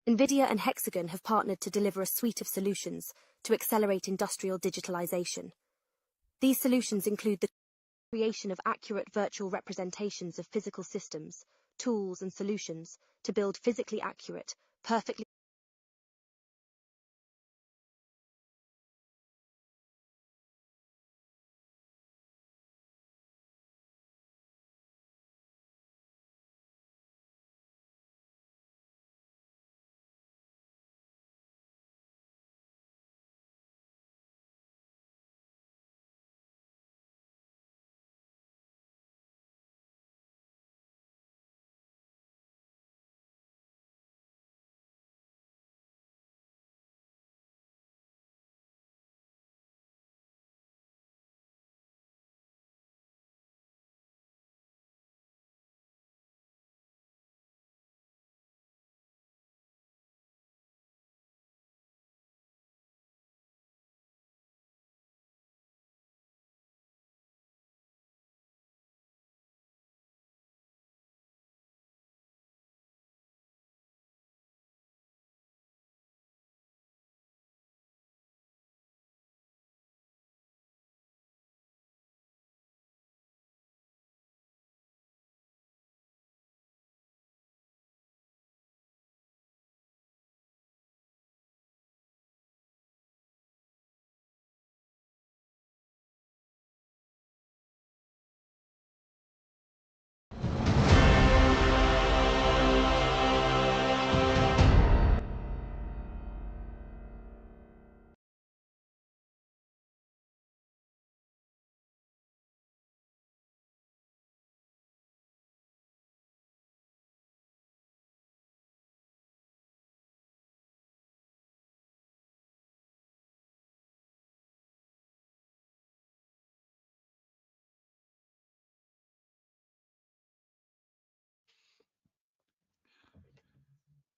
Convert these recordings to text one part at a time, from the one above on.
NVIDIA and Hexagon have partnered to deliver a suite of solutions to accelerate industrial digitalization. These solutions include the creation of accurate virtual representations of physical systems, tools, and solutions to build physically accurate, perfectly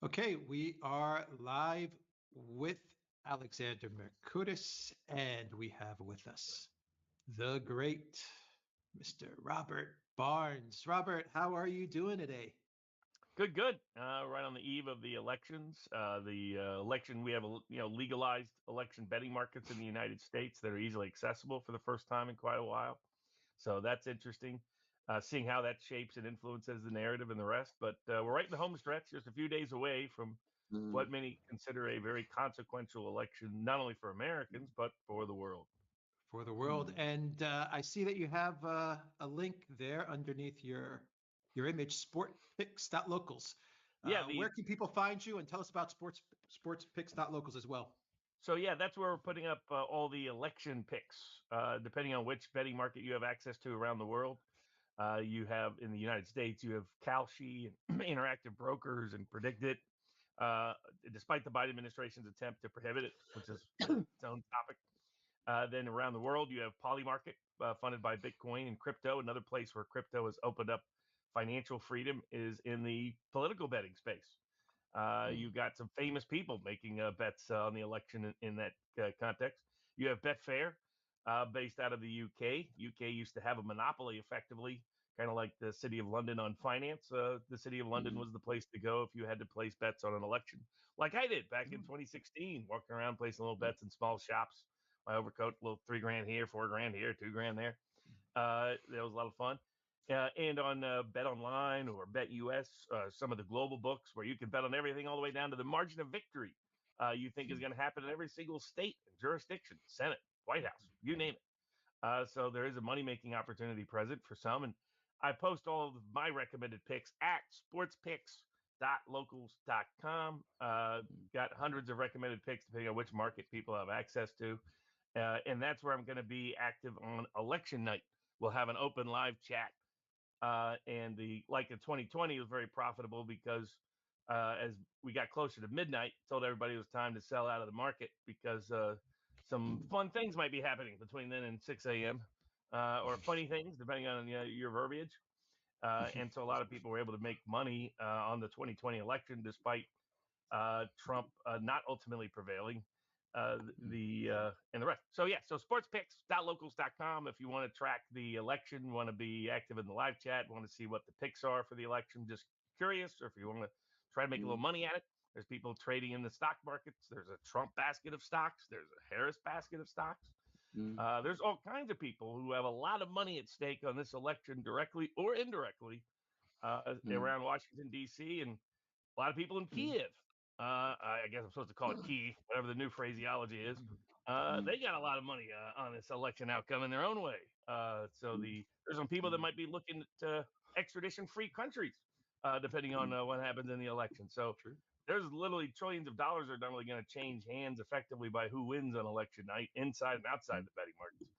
Okay, we are live with Alexander Mercouris, and we have with us the great Mr. Robert Barnes. Robert, how are you doing today? Good, good. Right on the eve of the elections. The election, we have legalized election betting markets in the United States that are easily accessible for the first time in quite a while. So that's interesting. Seeing how that shapes and influences the narrative and the rest. But we're right in the home stretch, just a few days away from Mm. what many consider a very consequential election, not only for Americans but for the world. For the world. And I see that you have a link there underneath your image, sportpicks.locals. Yeah, Where can people find you? And tell us about sportspicks.locals as well. So yeah, that's where we're putting up all the election picks, depending on which betting market you have access to around the world. You have in the United States, you have Kalshi and Interactive Brokers and PredictIt. Uh, Despite the Biden administration's attempt to prohibit it, which is its own topic. Then around the world, you have Polymarket, funded by Bitcoin and crypto. Another place where crypto has opened up financial freedom is in the political betting space. You got some famous people making bets on the election in that context. You have Betfair, based out of the UK. UK used to have a monopoly, effectively, kind of like the City of London on finance. The City of London was the place to go if you had to place bets on an election, like I did back in 2016, walking around placing little bets in small shops. My overcoat, little $3 grand here, $4 grand here, $2 grand there. That was a lot of fun. And on Bet Online or Bet US, some of the global books where you can bet on everything all the way down to the margin of victory you think is going to happen in every single state, jurisdiction, Senate, White House, you name it. So there is a money making opportunity present for some. And I post all of my recommended picks at sportspicks.locals.com. Got hundreds of recommended picks depending on which market people have access to. And that's where I'm going to be active on election night. We'll have an open live chat. And the like in 2020 was very profitable because as we got closer to midnight, told everybody it was time to sell out of the market because some fun things might be happening between then and 6 a.m. Or funny things, depending on your verbiage. And so a lot of people were able to make money on the 2020 election despite Trump not ultimately prevailing. And the rest. So yeah, so sportspicks.locals.com if you want to track the election, want to be active in the live chat, want to see what the picks are for the election, just curious, or if you want to try to make a little money at it, There's people trading in the stock markets. There's a Trump basket of stocks. There's a Harris basket of stocks. There's all kinds of people who have a lot of money at stake on this election, directly or indirectly, around Washington, D.C., and a lot of people in Kiev. I guess I'm supposed to call it Kiev, whatever the new phraseology is. They got a lot of money on this election outcome in their own way. There's some people that might be looking at extradition-free countries, depending on what happens in the election. So there's literally trillions of dollars are not only going to change hands effectively by who wins on election night, inside and outside the betting markets.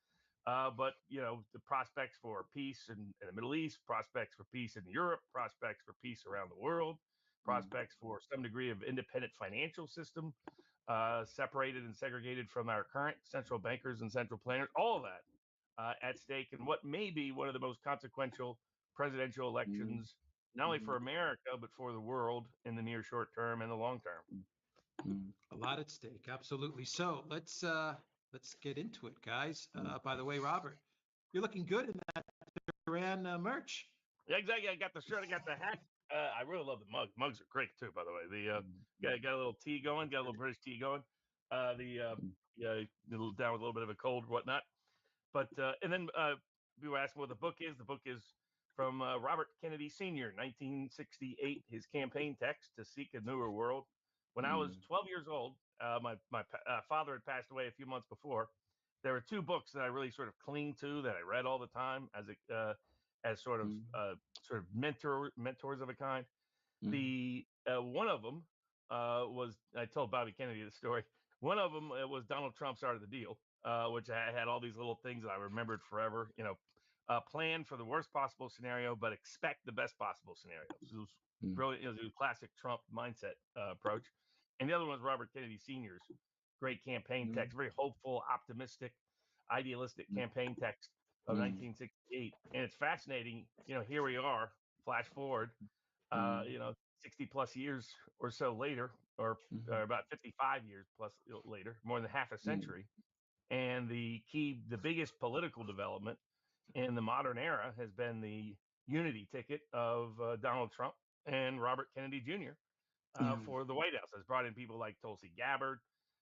But the prospects for peace in the Middle East, prospects for peace in Europe, prospects for peace around the world, prospects for some degree of independent financial system, separated and segregated from our current central bankers and central planners, all of that at stake in what may be one of the most consequential presidential elections, not only for America, but for the world in the near short term and the long term. A lot at stake, absolutely. So let's get into it, guys. By the way, Robert, you're looking good in that Iran merch. Yeah, exactly. I got the shirt, I got the hat. I really love the mug. Mugs are great too, by the way. Got a little tea going, got a little British tea going. Down with a little bit of a cold, whatnot. But and then we were asking what the book is. The book is from Robert Kennedy Sr., 1968. His campaign text, "To Seek a Newer World." When I was 12 years old, my father had passed away a few months before. There were two books that I really sort of cling to, that I read all the time as sort of mentors of a kind. The one of them was, I told Bobby Kennedy the story. One of them was Donald Trump's Art of the Deal, which I had all these little things that I remembered forever. Plan for the worst possible scenario, but expect the best possible scenario. It was brilliant. It was a classic Trump mindset approach. And the other one was Robert Kennedy Sr.'s great campaign text, very hopeful, optimistic, idealistic campaign text of 1968. And it's fascinating. Here we are, flash forward, 60 plus years or so later, or about 55 years plus later, more than half a century. And the biggest political development in the modern era has been the unity ticket of Donald Trump and Robert Kennedy Jr. For the White House. Has brought in people like Tulsi Gabbard,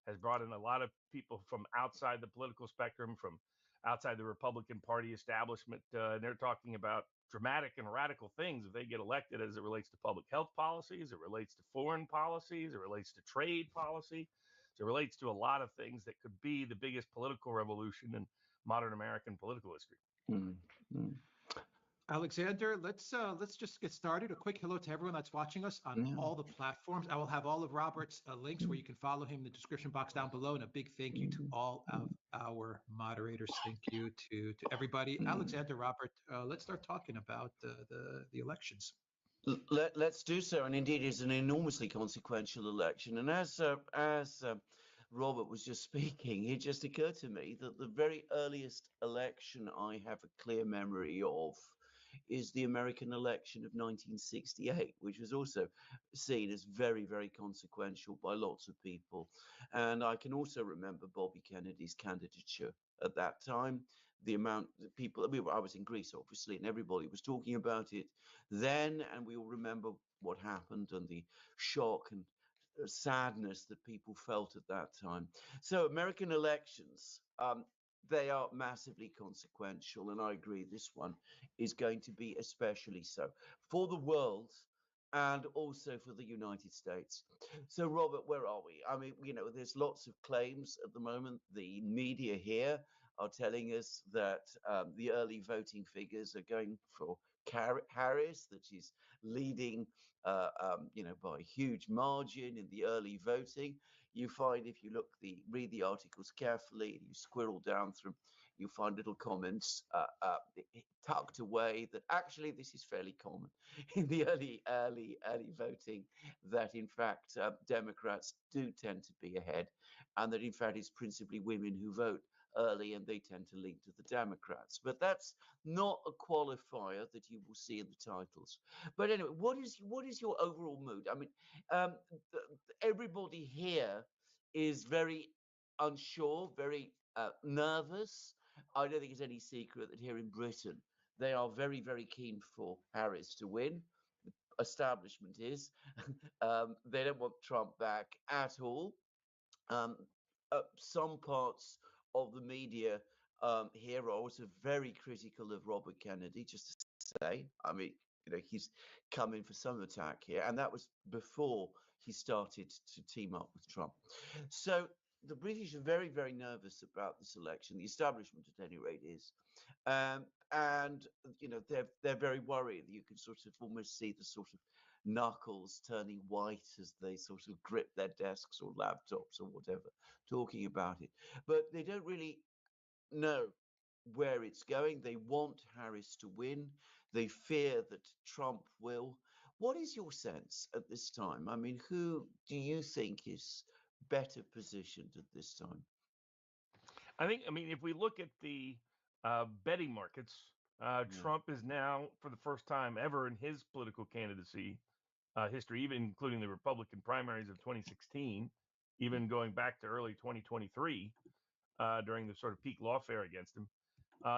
has brought in a lot of people from outside the political spectrum, from outside the Republican Party establishment. And they're talking about dramatic and radical things if they get elected, as it relates to public health policy, as it relates to foreign policy, as it relates to trade policy, as it relates to a lot of things that could be the biggest political revolution in modern American political history. Alexander, let's just get started. A quick hello to everyone that's watching us on all the platforms. I will have all of Robert's links where you can follow him in the description box down below. And a big thank you to all of our moderators. Thank you to everybody. Alexander, Robert, let's start talking about the elections. Let's do so. And indeed, it's an enormously consequential election. And as Robert was just speaking, it just occurred to me that the very earliest election I have a clear memory of is the American election of 1968, which was also seen as very, very consequential by lots of people. And I can also remember Bobby Kennedy's candidature at that time. The amount of people, I was in Greece, obviously, and everybody was talking about it then. And we all remember what happened and the shock and sadness that people felt at that time. So American elections, they are massively consequential. And I agree, this one is going to be especially so for the world and also for the United States. So, Robert, where are we? I mean, there's lots of claims at the moment. The media here are telling us that the early voting figures are going for Harris, that she's leading, by a huge margin in the early voting. You find, if you read the articles carefully, and you squirrel down through, you find little comments tucked away that actually this is fairly common in the early voting, that in fact Democrats do tend to be ahead, and that in fact it's principally women who vote early and they tend to link to the Democrats. But that's not a qualifier that you will see in the titles. But anyway, what is your overall mood? I mean, everybody here is very unsure, very nervous. I don't think it's any secret that here in Britain, they are very, very keen for Harris to win. establishment is. They don't want Trump back at all. Um, some parts of the media here are also very critical of Robert Kennedy, just to say. I mean, he's come in for some attack here, and that was before he started to team up with Trump. So the British are very, very nervous about this election. The establishment, at any rate, is. And they're very worried. You can sort of almost see the sort of knuckles turning white as they sort of grip their desks or laptops or whatever, talking about it. But they don't really know where it's going. They want Harris to win. They fear that Trump will. What is your sense at this time? I mean, who do you think is better positioned at this time? I mean, if we look at the betting markets, Yeah. Trump is now, for the first time ever in his political candidacy history, even including the Republican primaries of 2016, even going back to early 2023, during the sort of peak lawfare against him,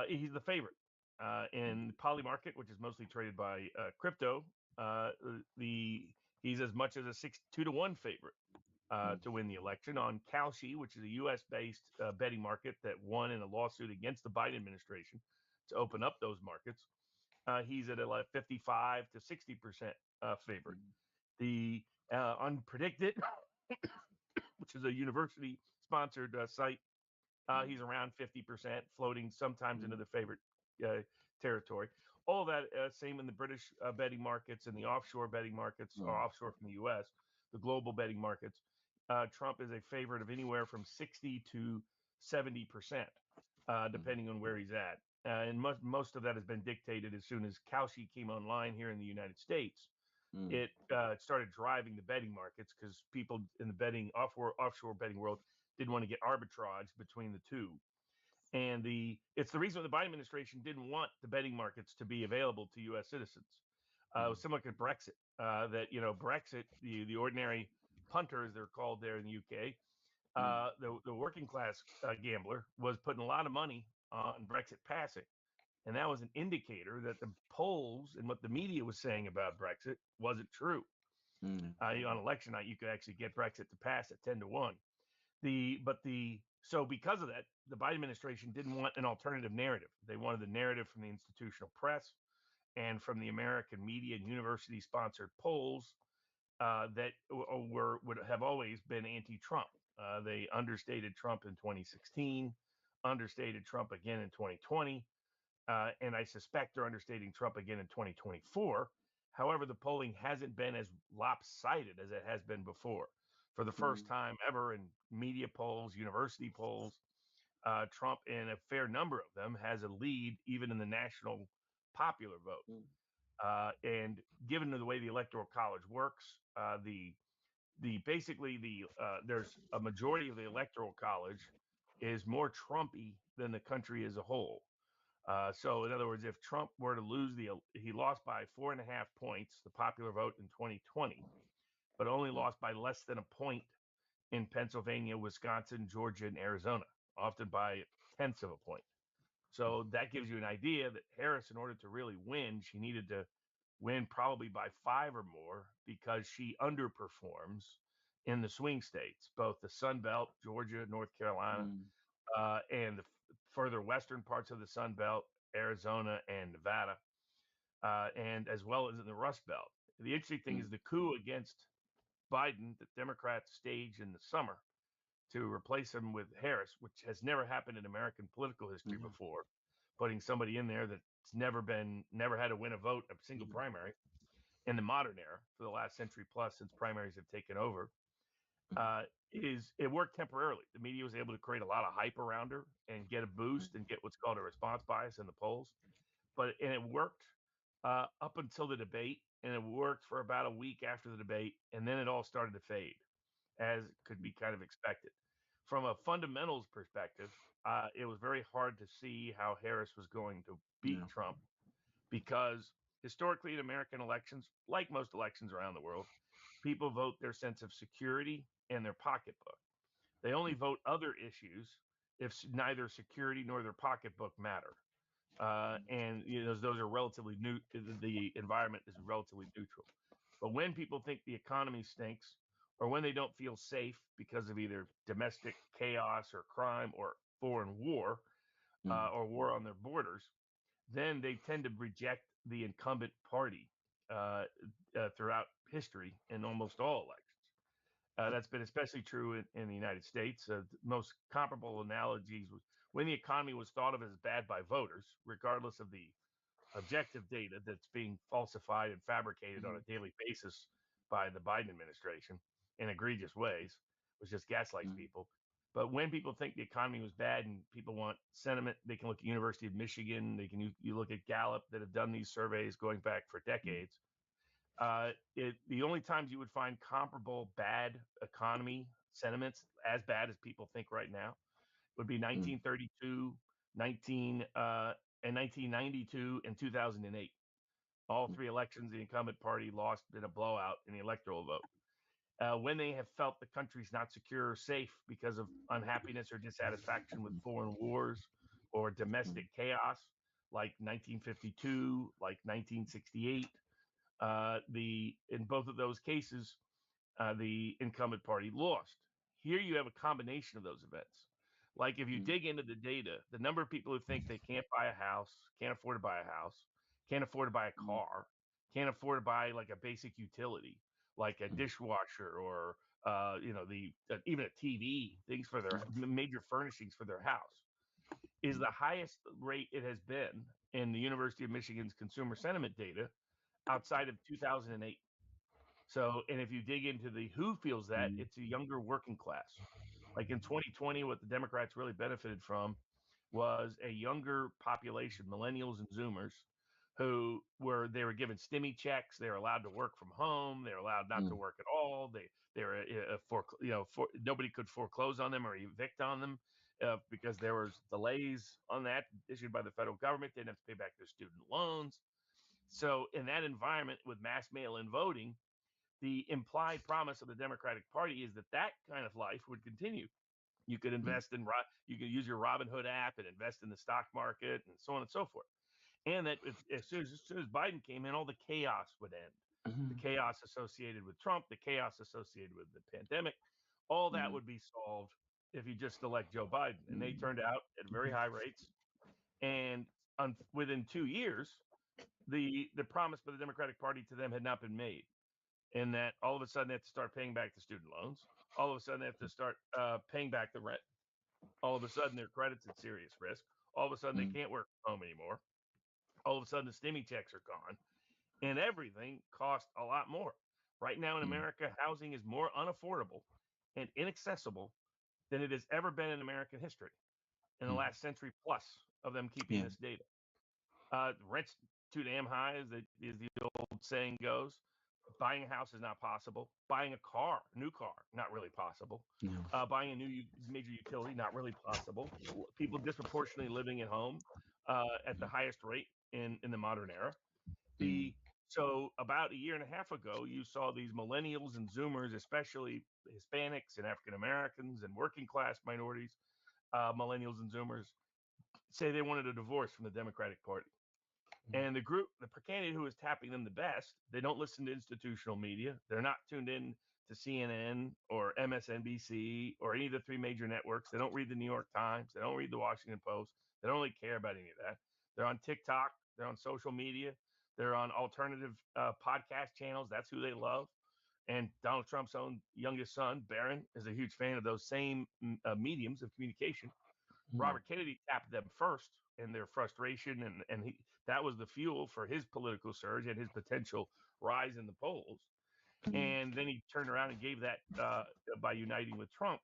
he's the favorite. In the poly market, which is mostly traded by crypto, he's as much as a 2-to-1 favorite to win the election. On Kalshi, which is a U.S.-based betting market that won in a lawsuit against the Biden administration to open up those markets, he's at a 55 to 60% favorite. The Unpredicted, which is a university-sponsored site, he's around 50%, floating sometimes into the favorite territory. All that same in the British betting markets and the offshore betting markets, or offshore from the U.S., the global betting markets. Trump is a favorite of anywhere from 60 to 70%, depending on where he's at. And most of that has been dictated as soon as Kalshi came online here in the United States. It started driving the betting markets because people in the offshore betting world didn't want to get arbitrage between the two. And it's the reason the Biden administration didn't want the betting markets to be available to U.S. citizens. It was similar to Brexit. Brexit, the ordinary punter, as they're called there in the UK, the working class gambler was putting a lot of money on Brexit passing. And that was an indicator that the polls and what the media was saying about Brexit wasn't true. On election night, you could actually get Brexit to pass at 10-to-1. So because of that, the Biden administration didn't want an alternative narrative. They wanted the narrative from the institutional press and from the American media and university-sponsored polls that would have always been anti-Trump. They understated Trump in 2016, understated Trump again in 2020, and I suspect they're understating Trump again in 2024. However, the polling hasn't been as lopsided as it has been before. For the first time ever in media polls, university polls, Trump, in a fair number of them, has a lead even in the national popular vote. And given the way the Electoral College works, there's a majority of the Electoral College is more Trumpy than the country as a whole. So in other words, if Trump were to lose he lost by 4.5 points, the popular vote in 2020, but only lost by less than a point in Pennsylvania, Wisconsin, Georgia, and Arizona, often by tenths of a point. So that gives you an idea that Harris, in order to really win, she needed to win probably by 5 or more, because she underperforms in the swing states, both the Sun Belt, Georgia, North Carolina, and the further western parts of the Sun Belt, Arizona and Nevada, and as well as in the Rust Belt. The interesting thing is the coup against Biden that Democrats staged in the summer to replace him with Harris, which has never happened in American political history before, putting somebody in there that's never had to win a vote, a single primary in the modern era for the last century plus, since primaries have taken over. It worked temporarily. The media was able to create a lot of hype around her and get a boost and get what's called a response bias in the polls. And it worked up until the debate, and it worked for about a week after the debate, and then it all started to fade, as could be kind of expected. From a fundamentals perspective, it was very hard to see how Harris was going to beat Trump, because historically in American elections, like most elections around the world, people vote their sense of security and their pocketbook. They only vote other issues if neither security nor their pocketbook matter. and those are relatively new. The environment is relatively neutral. But when people think the economy stinks, or when they don't feel safe because of either domestic chaos or crime or foreign war, Mm. or war on their borders, then they tend to reject the incumbent party uh, throughout history in almost all elections. That's been especially true in the United States. Most comparable analogies was when the economy was thought of as bad by voters, regardless of the objective data that's being falsified and fabricated on a daily basis by the Biden administration in egregious ways, which just gaslights Mm. people. But when people think the economy was bad and people want sentiment, they can look at University of Michigan. They can you look at Gallup that have done these surveys going back for decades. The only times you would find comparable bad economy sentiments as bad as people think right now would be Mm. 1932, 1992, and 2008. All three elections, the incumbent party lost in a blowout in the electoral vote. When they have felt the country's not secure or safe because of unhappiness or dissatisfaction with foreign wars or domestic chaos, like 1952, like 1968, the in both of those cases, the incumbent party lost. Here you have a combination of those events. Like if you Mm. dig into the data, the number of people who think they can't buy a house, can't afford to buy a house, can't afford to buy a Mm. car, can't afford to buy like a basic utility, like a Mm. dishwasher or the even a TV, things for their major furnishings for their house, is the highest rate it has been in the University of Michigan's consumer sentiment data outside of 2008. So, and if you dig into the who feels that, Mm. it's a younger working class. Like in 2020, what the Democrats really benefited from was a younger population, millennials and Zoomers, who they were given stimmy checks. They were allowed to work from home. They were allowed not to Mm. work at all. They were nobody could foreclose on them or evict on them because there was delays on that issued by the federal government. They didn't have to pay back their student loans. So in that environment with mass mail-in voting, the implied promise of the Democratic Party is that that kind of life would continue. You could Mm. invest in, you could use your Robinhood app and invest in the stock market and so on and so forth. And that as soon as Biden came in, all the chaos would end. The Mm. chaos associated with Trump, the chaos associated with the pandemic, all that Mm. would be solved if you just elect Joe Biden. And they Mm. turned out at very high rates. And within 2 years, the promise by the Democratic Party to them had not been made, in that all of a sudden they have to start paying back the student loans. All of a sudden they have to start paying back the rent. All of a sudden their credit's at serious risk. All of a sudden they Mm. can't work from home anymore. All of a sudden the stimmy checks are gone, and everything costs a lot more. Right now in Mm. America, housing is more unaffordable and inaccessible than it has ever been in American history in the Mm. last century plus of them keeping Yeah. this data. Rent's too damn high, as the old saying goes. Buying a house is not possible. Buying a car, new car, not really possible. No. Buying a new major utility, not really possible. People disproportionately living at home at the highest rate in the modern era. Mm. The So about a year and a half ago, you saw these millennials and Zoomers, especially Hispanics and African Americans and working class minorities, millennials and Zoomers, say they wanted a divorce from the Democratic Party. And the candidate who is tapping them the best, they don't listen to institutional media. They're not tuned in to CNN or MSNBC or any of the three major networks. They don't read the New York Times. They don't read the Washington Post. They don't really care about any of that. They're on TikTok. They're on social media. They're on alternative podcast channels. That's who they love. And Donald Trump's own youngest son, Barron, is a huge fan of those same mediums of communication. Mm. Robert Kennedy tapped them first in their frustration, and that was the fuel for his political surge and his potential rise in the polls. Mm. And then he turned around and gave that by uniting with Trump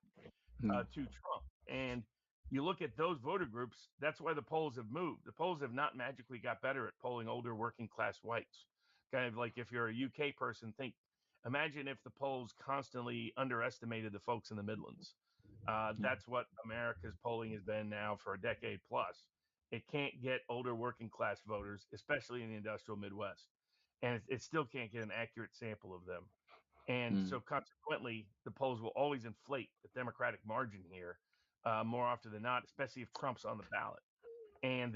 Mm. to Trump. And you look at those voter groups, that's why the polls have moved. The polls have not magically got better at polling older working class whites. Kind of like if you're a UK person, imagine if the polls constantly underestimated the folks in the Midlands. Yeah. That's what America's polling has been now for a decade plus. It can't get older working class voters, especially in the industrial Midwest. And it still can't get an accurate sample of them. And Mm. so consequently, the polls will always inflate the Democratic margin here more often than not, especially if Trump's on the ballot. And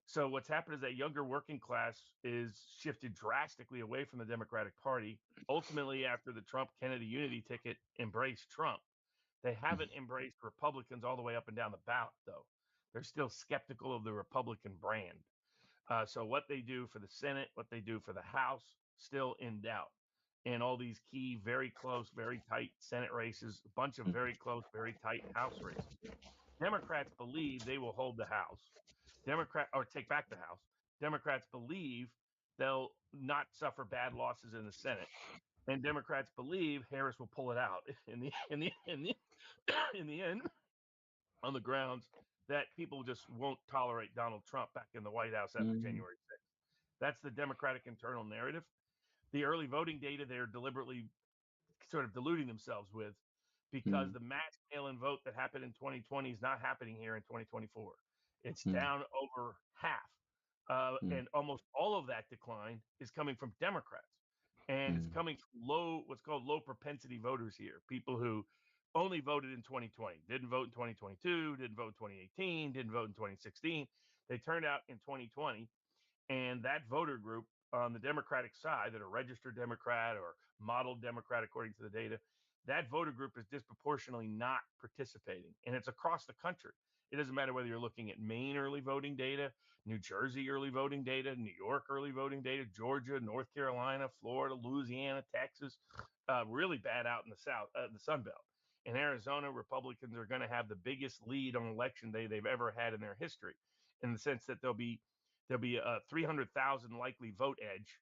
So what's happened is that younger working class is shifted drastically away from the Democratic Party. Ultimately, after the Trump-Kennedy unity ticket embraced Trump, they haven't embraced Republicans all the way up and down the ballot, though. They're still skeptical of the Republican brand. So what they do for the Senate, what they do for the House, still in doubt. And all these key, very close, very tight Senate races, a bunch of very close, very tight House races. Democrats believe they will hold the House. Or take back the House. Democrats believe they'll not suffer bad losses in the Senate, and Democrats believe Harris will pull it out in the end, on the grounds that people just won't tolerate Donald Trump back in the White House after Mm. January 6th. That's the Democratic internal narrative. The early voting data they're deliberately sort of deluding themselves with, because Mm. the mass mail-in vote that happened in 2020 is not happening here in 2024. It's Mm. down over half. Mm. And almost all of that decline is coming from Democrats. And it's Mm. coming from what's called low propensity voters here, people who only voted in 2020, didn't vote in 2022, didn't vote in 2018, didn't vote in 2016. They turned out in 2020, and that voter group on the Democratic side, that are registered Democrat or modeled Democrat according to the data, that voter group is disproportionately not participating. And it's across the country. It doesn't matter whether you're looking at Maine early voting data, New Jersey early voting data, New York early voting data, Georgia, North Carolina, Florida, Louisiana, Texas, really bad out in the South, the Sun Belt. In Arizona, Republicans are going to have the biggest lead on election day they've ever had in their history, in the sense that there'll be a 300,000 likely vote edge,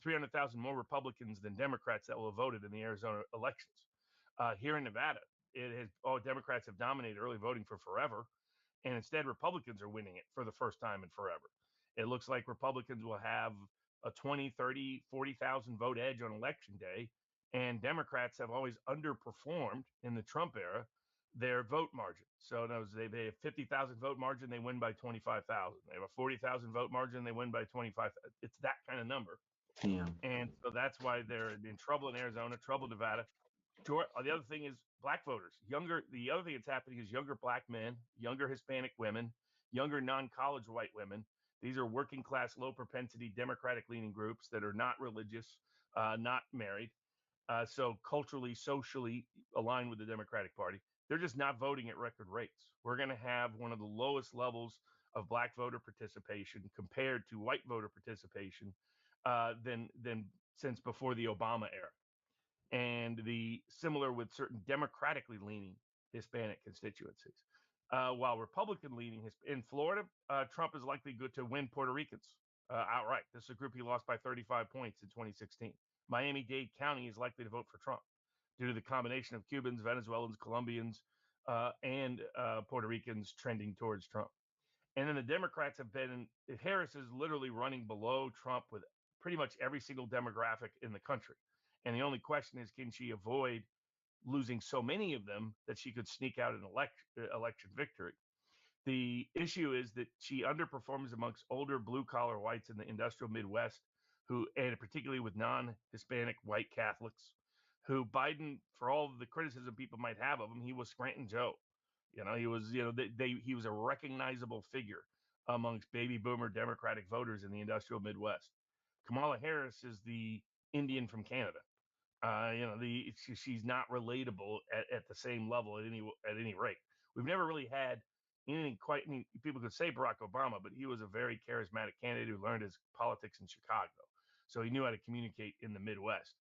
300,000 more Republicans than Democrats that will have voted in the Arizona elections. Here in Nevada, Democrats have dominated early voting for forever, and instead Republicans are winning it for the first time in forever. It looks like Republicans will have a 20, 30, 40,000 vote edge on election day, and Democrats have always underperformed in the Trump era their vote margin. So they have 50,000 vote margin, they win by 25,000. They have a 40,000 vote margin, they win by 25. It's that kind of number. Yeah. And so that's why they're in trouble in Arizona, trouble in Nevada. The other thing is black voters. The other thing that's happening is younger black men, younger Hispanic women, younger non-college white women. These are working class, low propensity, Democratic leaning groups that are not religious, not married, so culturally, socially aligned with the Democratic Party. They're just not voting at record rates. We're going to have one of the lowest levels of black voter participation compared to white voter participation than since before the Obama era. And the similar with certain democratically leaning Hispanic constituencies. While Republican leaning in Florida, Trump is likely good to win Puerto Ricans outright. This is a group he lost by 35 points in 2016. Miami-Dade County is likely to vote for Trump due to the combination of Cubans, Venezuelans, Colombians, and Puerto Ricans trending towards Trump. And then the Democrats Harris is literally running below Trump with pretty much every single demographic in the country. And the only question is, can she avoid losing so many of them that she could sneak out an election victory? The issue is that she underperforms amongst older blue-collar whites in the industrial Midwest, and particularly with non-Hispanic white Catholics, who Biden, for all of the criticism people might have of him, he was Scranton Joe. He was, he was a recognizable figure amongst baby boomer Democratic voters in the industrial Midwest. Kamala Harris is the Indian from Canada. She's not relatable at the same level at any rate. We've never really had anything quite. People could say Barack Obama, but he was a very charismatic candidate who learned his politics in Chicago, so he knew how to communicate in the Midwest.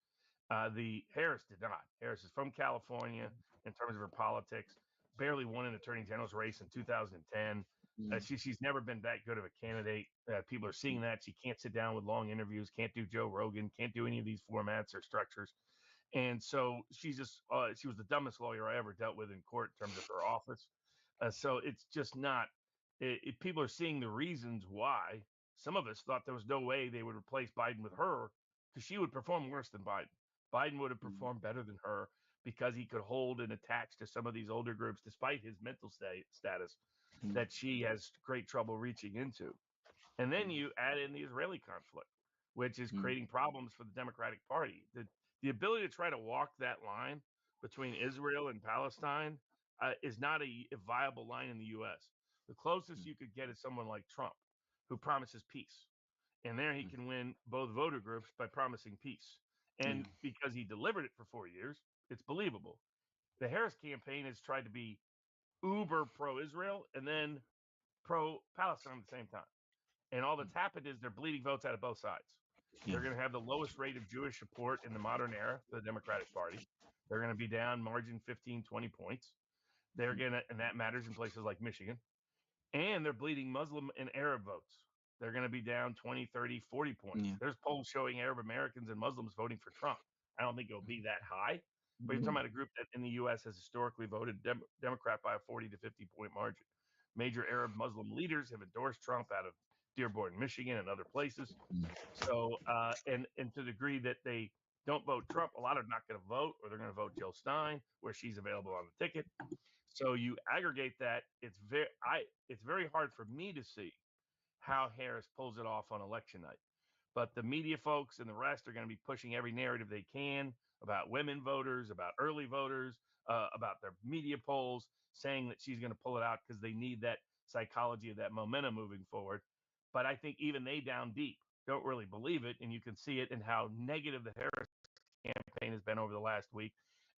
The Harris did not. Harris is from California in terms of her politics. Barely won an attorney general's race in 2010. She's never been that good of a candidate. People are seeing that. She can't sit down with long interviews, can't do Joe Rogan, can't do any of these formats or structures. And so she was the dumbest lawyer I ever dealt with in court in terms of her office. So it's just not, people are seeing the reasons why. Some of us thought there was no way they would replace Biden with her, because she would perform worse than Biden. Biden would have performed better than her because he could hold and attach to some of these older groups, despite his mental status, that she has great trouble reaching into. And then you add in the Israeli conflict, which is creating problems for the Democratic Party. The ability to try to walk that line between Israel and Palestine is not a viable line in the U.S. The closest you could get is someone like Trump, who promises peace. And there he can win both voter groups by promising peace. And because he delivered it for 4 years, it's believable. The Harris campaign has tried to be uber pro-Israel and then pro-Palestine at the same time. And all that's happened is they're bleeding votes out of both sides. They're going to have the lowest rate of Jewish support in the modern era for the Democratic Party. They're going to be down margin 15, 20 points. They're going to, and that matters in places like Michigan. And they're bleeding Muslim and Arab votes. They're going to be down 20, 30, 40 points. There's polls showing Arab Americans and Muslims voting for Trump. I don't think it'll be that high, but you're talking about a group that in the U.S. has historically voted Democrat by a 40 to 50 point margin. Major Arab Muslim leaders have endorsed Trump out of Dearborn, Michigan, and other places. So, and to the degree that they don't vote Trump, a lot are not going to vote, or they're going to vote Jill Stein, where she's available on the ticket. So you aggregate that, it's very hard for me to see how Harris pulls it off on election night. But the media folks and the rest are going to be pushing every narrative they can about women voters, about early voters, about their media polls, saying that she's going to pull it out because they need that psychology of that momentum moving forward. But I think even they down deep don't really believe it. And you can see it in how negative the Harris campaign has been over the last week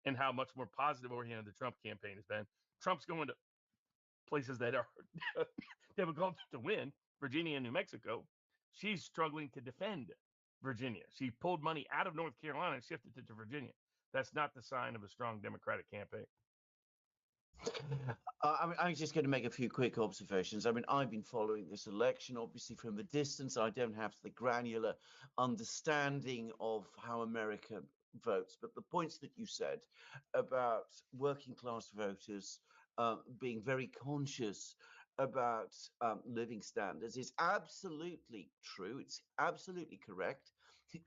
and how much more positive oriented the Trump campaign has been. Trump's going to places that are difficult to win, Virginia and New Mexico. She's struggling to defend Virginia. She pulled money out of North Carolina and shifted it to Virginia. That's not the sign of a strong Democratic campaign. I'm just going to make a few quick observations. I mean, I've been following this election, obviously, from a distance. I don't have the granular understanding of how America votes. But the points that you said about working class voters being very conscious about living standards is absolutely true. It's absolutely correct.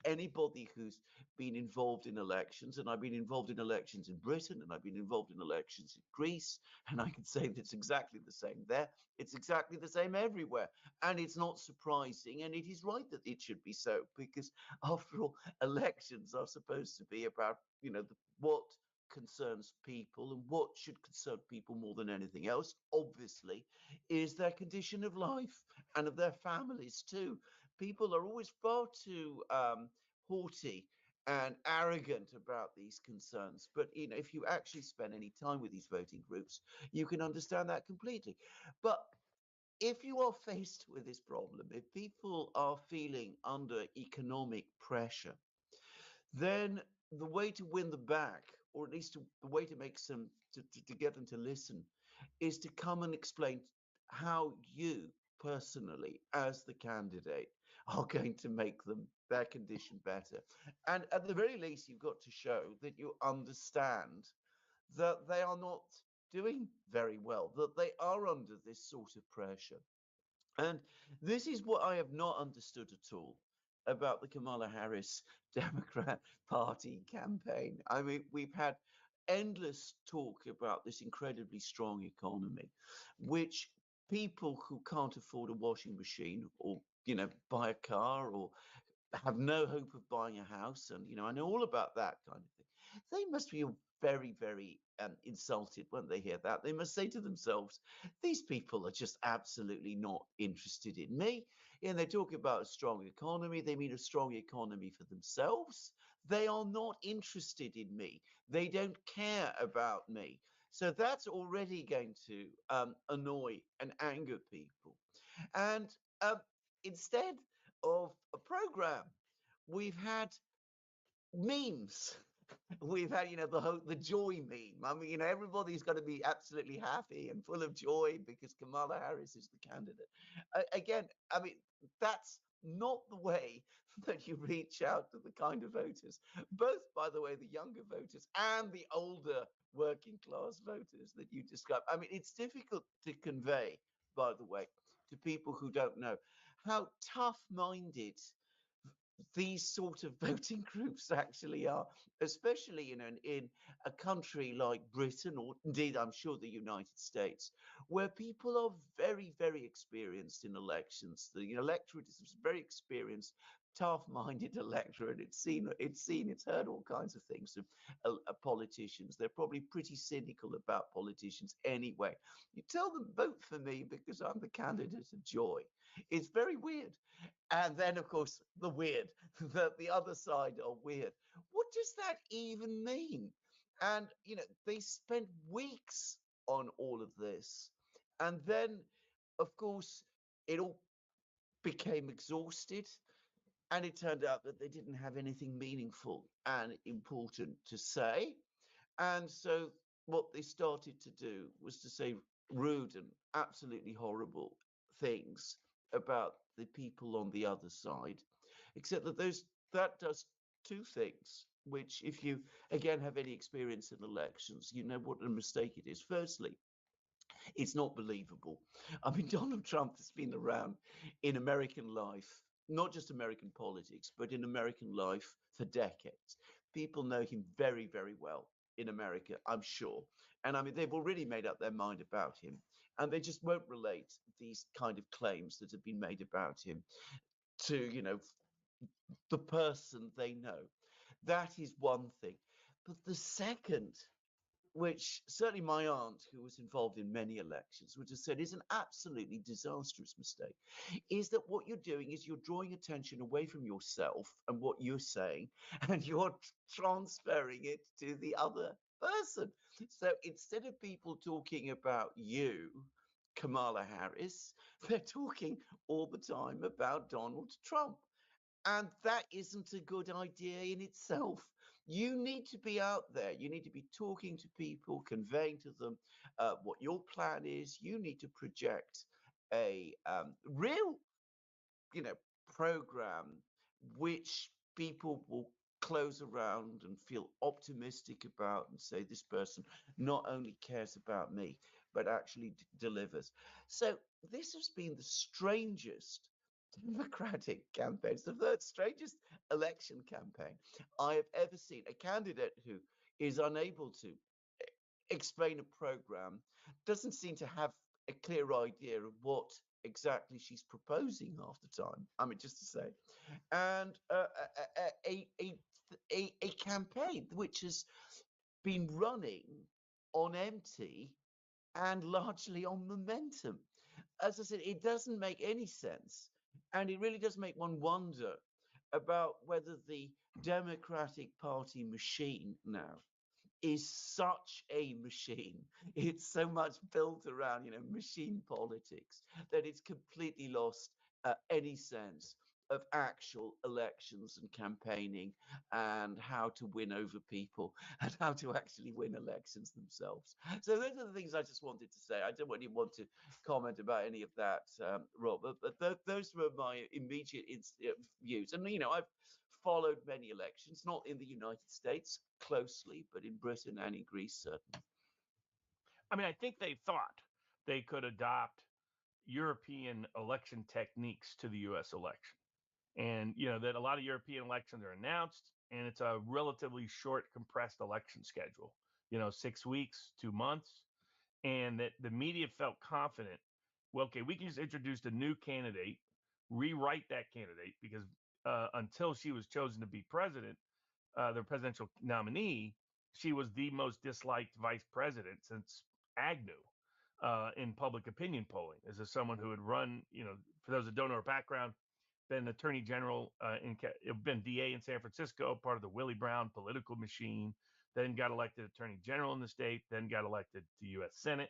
Anybody who's been involved in elections, and I've been involved in elections in Britain, and I've been involved in elections in Greece, and I can say that it's exactly the same there. It's exactly the same everywhere. And it's not surprising, and it is right that it should be so, because after all, elections are supposed to be about, what concerns people, and what should concern people more than anything else, obviously, is their condition of life and of their families too. People are always far too haughty and arrogant about these concerns. But if you actually spend any time with these voting groups, you can understand that completely. But if you are faced with this problem, if people are feeling under economic pressure, then the way to win them back, or at least the way to make some to get them to listen, is to come and explain how you personally, as the candidate, are going to make them their condition better. And at the very least, you've got to show that you understand that they are not doing very well, that they are under this sort of pressure. And this is what I have not understood at all about the Kamala Harris Democrat Party campaign. I mean, we've had endless talk about this incredibly strong economy, which people who can't afford a washing machine or, buy a car or have no hope of buying a house, and I know all about that kind of thing. They must feel very, very insulted when they hear that. They must say to themselves, "These people are just absolutely not interested in me." And they talk about a strong economy. They mean a strong economy for themselves. They are not interested in me. They don't care about me. So that's already going to annoy and anger people. And instead of a program, we've had memes. We've had, the joy meme. I mean, everybody's got to be absolutely happy and full of joy because Kamala Harris is the candidate. Again, I mean, that's not the way that you reach out to the kind of voters, both, by the way, the younger voters and the older working class voters that you describe. I mean, it's difficult to convey, by the way, to people who don't know how tough-minded these sort of voting groups actually are, especially in a country like Britain, or indeed I'm sure the United States, where people are very, very experienced in elections. The electorate is very experienced tough-minded electorate. It's heard all kinds of things from politicians. They're probably pretty cynical about politicians anyway. You tell them vote for me because I'm the candidate of joy. It's very weird. And then, of course, the weird, the other side are weird. What does that even mean? And, they spent weeks on all of this. And then, of course, it all became exhausted. And it turned out that they didn't have anything meaningful and important to say. And so what they started to do was to say rude and absolutely horrible things about the people on the other side, except that does two things, which if you again have any experience in elections, you know what a mistake it is. Firstly, it's not believable. I mean, Donald Trump has been around in American life, not just American politics, but in American life for decades. People know him very, very well in America, I'm sure. And I mean, they've already made up their mind about him. And they just won't relate these kind of claims that have been made about him to, the person they know. That is one thing. But the second, which certainly my aunt, who was involved in many elections, would have said is an absolutely disastrous mistake, is that what you're doing is you're drawing attention away from yourself and what you're saying, and you're transferring it to the other person. So instead of people talking about you, Kamala Harris, they're talking all the time about Donald Trump. And that isn't a good idea in itself. You need to be out there. You need to be talking to people, conveying to them what your plan is. You need to project a real, program which people will close around and feel optimistic about and say this person not only cares about me but actually delivers. So this has been the strangest Democratic campaign. It's the third strangest election campaign I have ever seen. A candidate who is unable to explain a program, doesn't seem to have a clear idea of what exactly she's proposing half the time. I mean, just to say, and a campaign which has been running on empty and largely on momentum. As I said, it doesn't make any sense. And it really does make one wonder about whether the Democratic Party machine now is such a machine. It's so much built around, machine politics that it's completely lost any sense of actual elections and campaigning and how to win over people and how to actually win elections themselves. So those are the things I just wanted to say. I don't really want to comment about any of that, Rob, but those were my immediate views. And, I've followed many elections, not in the United States closely, but in Britain and in Greece, certainly. I mean, I think they thought they could adopt European election techniques to the U.S. election. And, that a lot of European elections are announced and it's a relatively short, compressed election schedule, 6 weeks, 2 months. And that the media felt confident, well, okay, we can just introduce a new candidate, rewrite that candidate, because until she was chosen to be president, the presidential nominee, she was the most disliked vice president since Agnew in public opinion polling. As someone who had run, for those that don't know her background, been attorney general, been DA in San Francisco, part of the Willie Brown political machine, then got elected attorney general in the state, then got elected to U.S. Senate,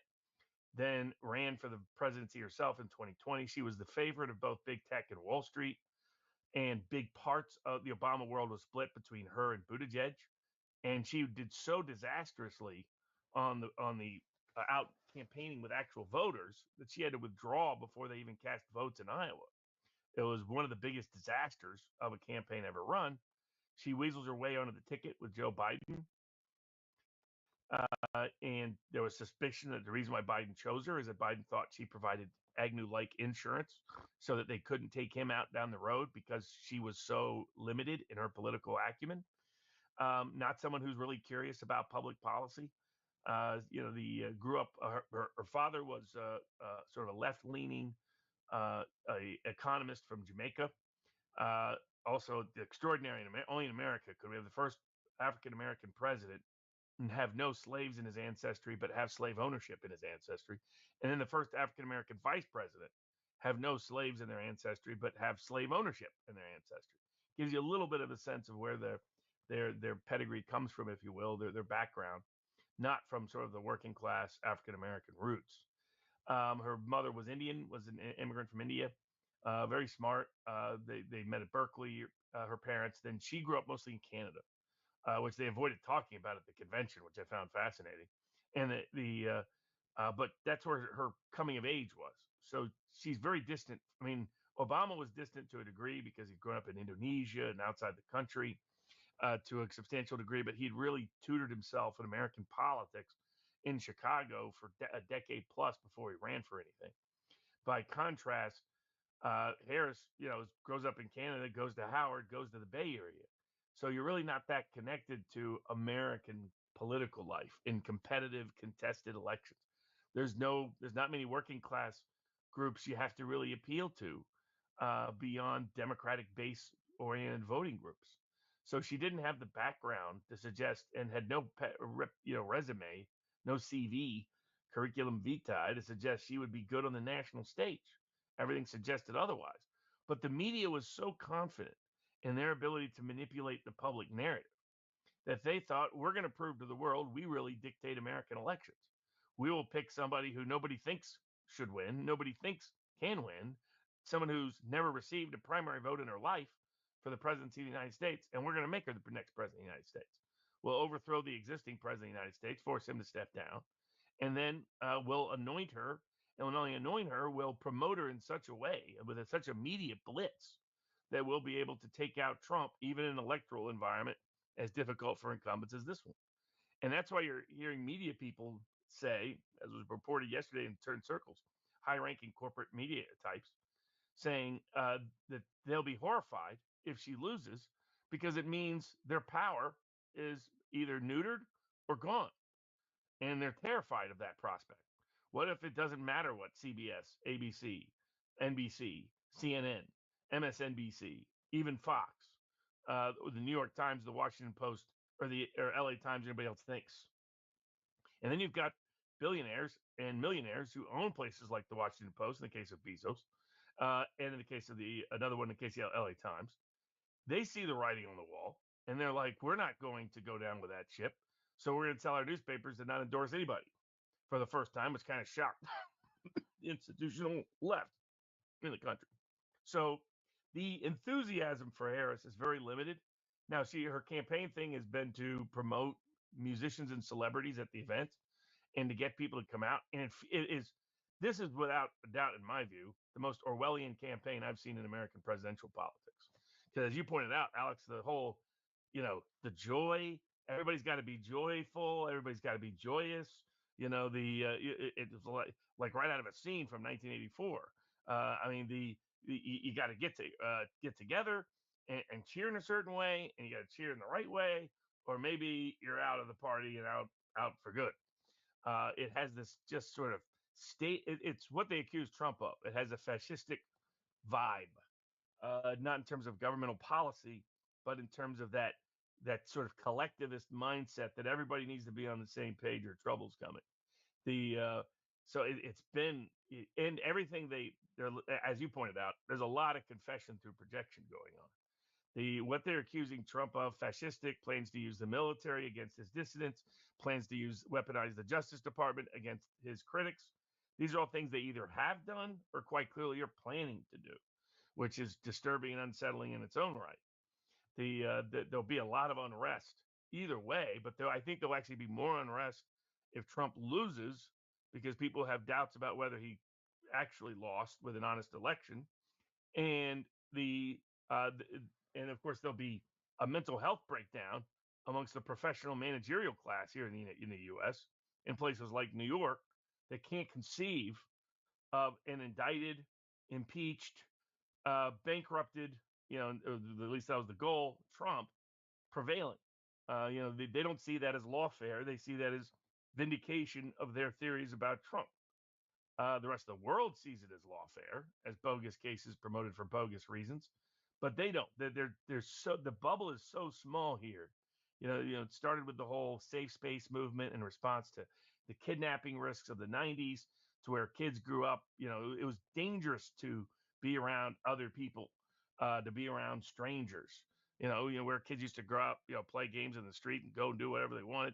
then ran for the presidency herself in 2020. She was the favorite of both big tech and Wall Street, and big parts of the Obama world was split between her and Buttigieg. And she did so disastrously on the out campaigning with actual voters that she had to withdraw before they even cast votes in Iowa. It was one of the biggest disasters of a campaign ever run. She weasels her way onto the ticket with Joe Biden. And there was suspicion that the reason why Biden chose her is that Biden thought she provided Agnew-like insurance so that they couldn't take him out down the road because she was so limited in her political acumen. Not someone who's really curious about public policy. Grew up, her father was sort of a left-leaning a economist from Jamaica. Also, the extraordinary, only in America could we have the first African American president and have no slaves in his ancestry, but have slave ownership in his ancestry. And then the first African American vice president have no slaves in their ancestry, but have slave ownership in their ancestry. Gives you a little bit of a sense of where their pedigree comes from, if you will, their background, not from sort of the working class African American roots. Her mother was Indian, was an immigrant from India, very smart. They met at Berkeley, her parents. Then she grew up mostly in Canada, which they avoided talking about at the convention, which I found fascinating. And but that's where her coming of age was. So she's very distant. I mean, Obama was distant to a degree because he'd grown up in Indonesia and outside the country to a substantial degree, but he'd really tutored himself in American politics in Chicago for a decade plus before he ran for anything. By contrast, Harris, grows up in Canada, goes to Howard, goes to the Bay Area. So you're really not that connected to American political life in competitive, contested elections. There's not many working class groups you have to really appeal to beyond Democratic base oriented voting groups. So she didn't have the background to suggest, and had no resume, no CV, curriculum vitae to suggest she would be good on the national stage. Everything suggested otherwise. But the media was so confident in their ability to manipulate the public narrative that they thought, we're going to prove to the world we really dictate American elections. We will pick somebody who nobody thinks should win, nobody thinks can win, someone who's never received a primary vote in her life for the presidency of the United States, and we're going to make her the next president of the United States. We'll overthrow the existing president of the United States, force him to step down, and then we'll anoint her. And not only anoint her, we'll promote her in such a way, with such a media blitz, that we'll be able to take out Trump, even in an electoral environment as difficult for incumbents as this one. And that's why you're hearing media people say, as was reported yesterday in certain circles, high-ranking corporate media types, saying that they'll be horrified if she loses because it means their power is either neutered or gone. And they're terrified of that prospect. What if it doesn't matter what CBS, ABC, NBC, CNN, MSNBC, even Fox, the New York Times, the Washington Post, or LA Times, anybody else thinks? And then you've got billionaires and millionaires who own places like the Washington Post, in the case of Bezos, and in the case of another one, in the case of LA Times. They see the writing on the wall, and they're like, we're not going to go down with that ship. So we're going to tell our newspapers to not endorse anybody. For the first time, it's kind of shocked the institutional left in the country. So the enthusiasm for Harris is very limited. Now, her campaign thing has been to promote musicians and celebrities at the events and to get people to come out. And this is without a doubt, in my view, the most Orwellian campaign I've seen in American presidential politics. Because as you pointed out, Alex, the whole, the joy, everybody's got to be joyful. Everybody's got to be joyous. It's like right out of a scene from 1984. I mean, you got to get together and cheer in a certain way, and you got to cheer in the right way, or maybe you're out of the party and out for good. It has this just sort of state. It's what they accuse Trump of. It has a fascistic vibe, not in terms of governmental policy, but in terms of that sort of collectivist mindset that everybody needs to be on the same page or trouble's coming. So it's been, and everything they're, as you pointed out, there's a lot of confession through projection going on. What they're accusing Trump of, fascistic, plans to use the military against his dissidents, plans to weaponize the Justice Department against his critics. These are all things they either have done or quite clearly are planning to do, which is disturbing and unsettling in its own right. There'll be a lot of unrest either way, but I think there'll actually be more unrest if Trump loses, because people have doubts about whether he actually lost with an honest election, and and of course there'll be a mental health breakdown amongst the professional managerial class here in the U.S. in places like New York that can't conceive of an indicted, impeached, bankrupted, at least that was the goal, Trump prevailing. They don't see that as lawfare. They see that as vindication of their theories about Trump. The rest of the world sees it as lawfare, as bogus cases promoted for bogus reasons. but they don't. They're so the bubble is so small here. It started with the whole safe space movement in response to the kidnapping risks of the 90s, to where kids grew up. It was dangerous to be around other people, to be around strangers. Where kids used to grow up, play games in the street and go and do whatever they wanted.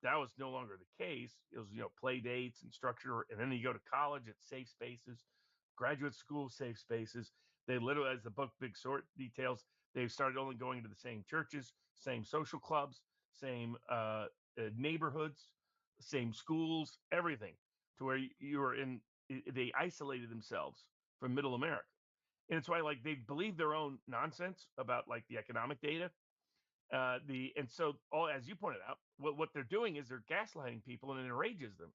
That was no longer the case. It was, play dates and structure. And then you go to college, it's safe spaces, graduate school, safe spaces. They literally, as the book Big Short details, they've started only going to the same churches, same social clubs, same neighborhoods, same schools, everything, to where you were in, they isolated themselves from middle America. And it's why, like, they believe their own nonsense about, like, the economic data. And so, all, as you pointed out, what they're doing is they're gaslighting people, and it enrages them.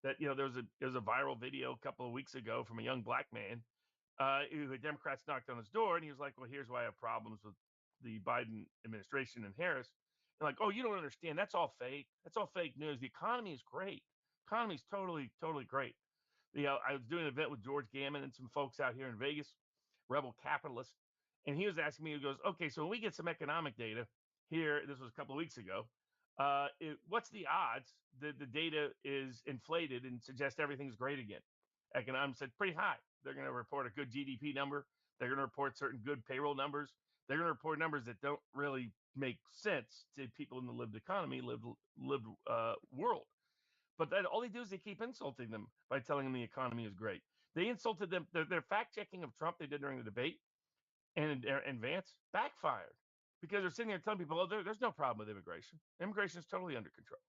That, there was a viral video a couple of weeks ago from a young black man, who the Democrats knocked on his door, and he was like, "Well, here's why I have problems with the Biden administration and Harris." And like, "Oh, you don't understand. That's all fake. That's all fake news. The economy is great. Economy is totally, totally great." I was doing an event with George Gammon and some folks out here in Vegas, Rebel Capitalist, and he was asking me, he goes, "Okay, so when we get some economic data here, this was a couple of weeks ago, what's the odds that the data is inflated and suggests everything's great again?" Economics said pretty high. They're going to report a good GDP number. They're going to report certain good payroll numbers. They're going to report numbers that don't really make sense to people in the lived economy, lived world. But then all they do is they keep insulting them by telling them the economy is great. They insulted them. Their fact checking of Trump they did during the debate and Vance backfired, because they're sitting there telling people, "Oh, there's no problem with immigration. Immigration is totally under control.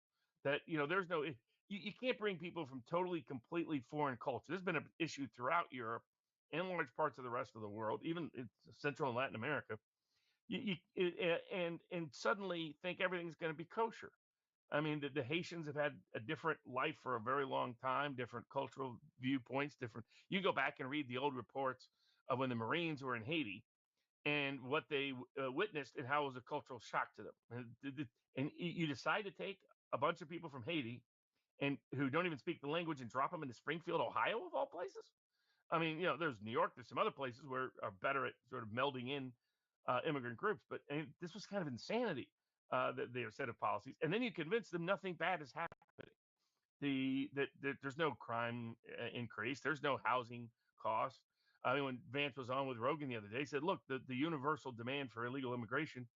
That there's no you can't bring people from totally completely foreign culture. There's been an issue throughout Europe and large parts of the rest of the world, even in Central and Latin America. And suddenly think everything's going to be kosher. I mean, the Haitians have had a different life for a very long time, different cultural viewpoints, different. You go back and read the old reports of when the Marines were in Haiti and what they witnessed, and how it was a cultural shock to them. And you decide to take a bunch of people from Haiti and who don't even speak the language and drop them into Springfield, Ohio, of all places. I mean, there's New York, there's some other places where are better at sort of melding in immigrant groups, but this was kind of insanity, that their set of policies. And then you convince them nothing bad is happening. That there's no crime increase, there's no housing costs. I mean, when Vance was on with Rogan the other day, he said, "Look, the universal demand for illegal immigration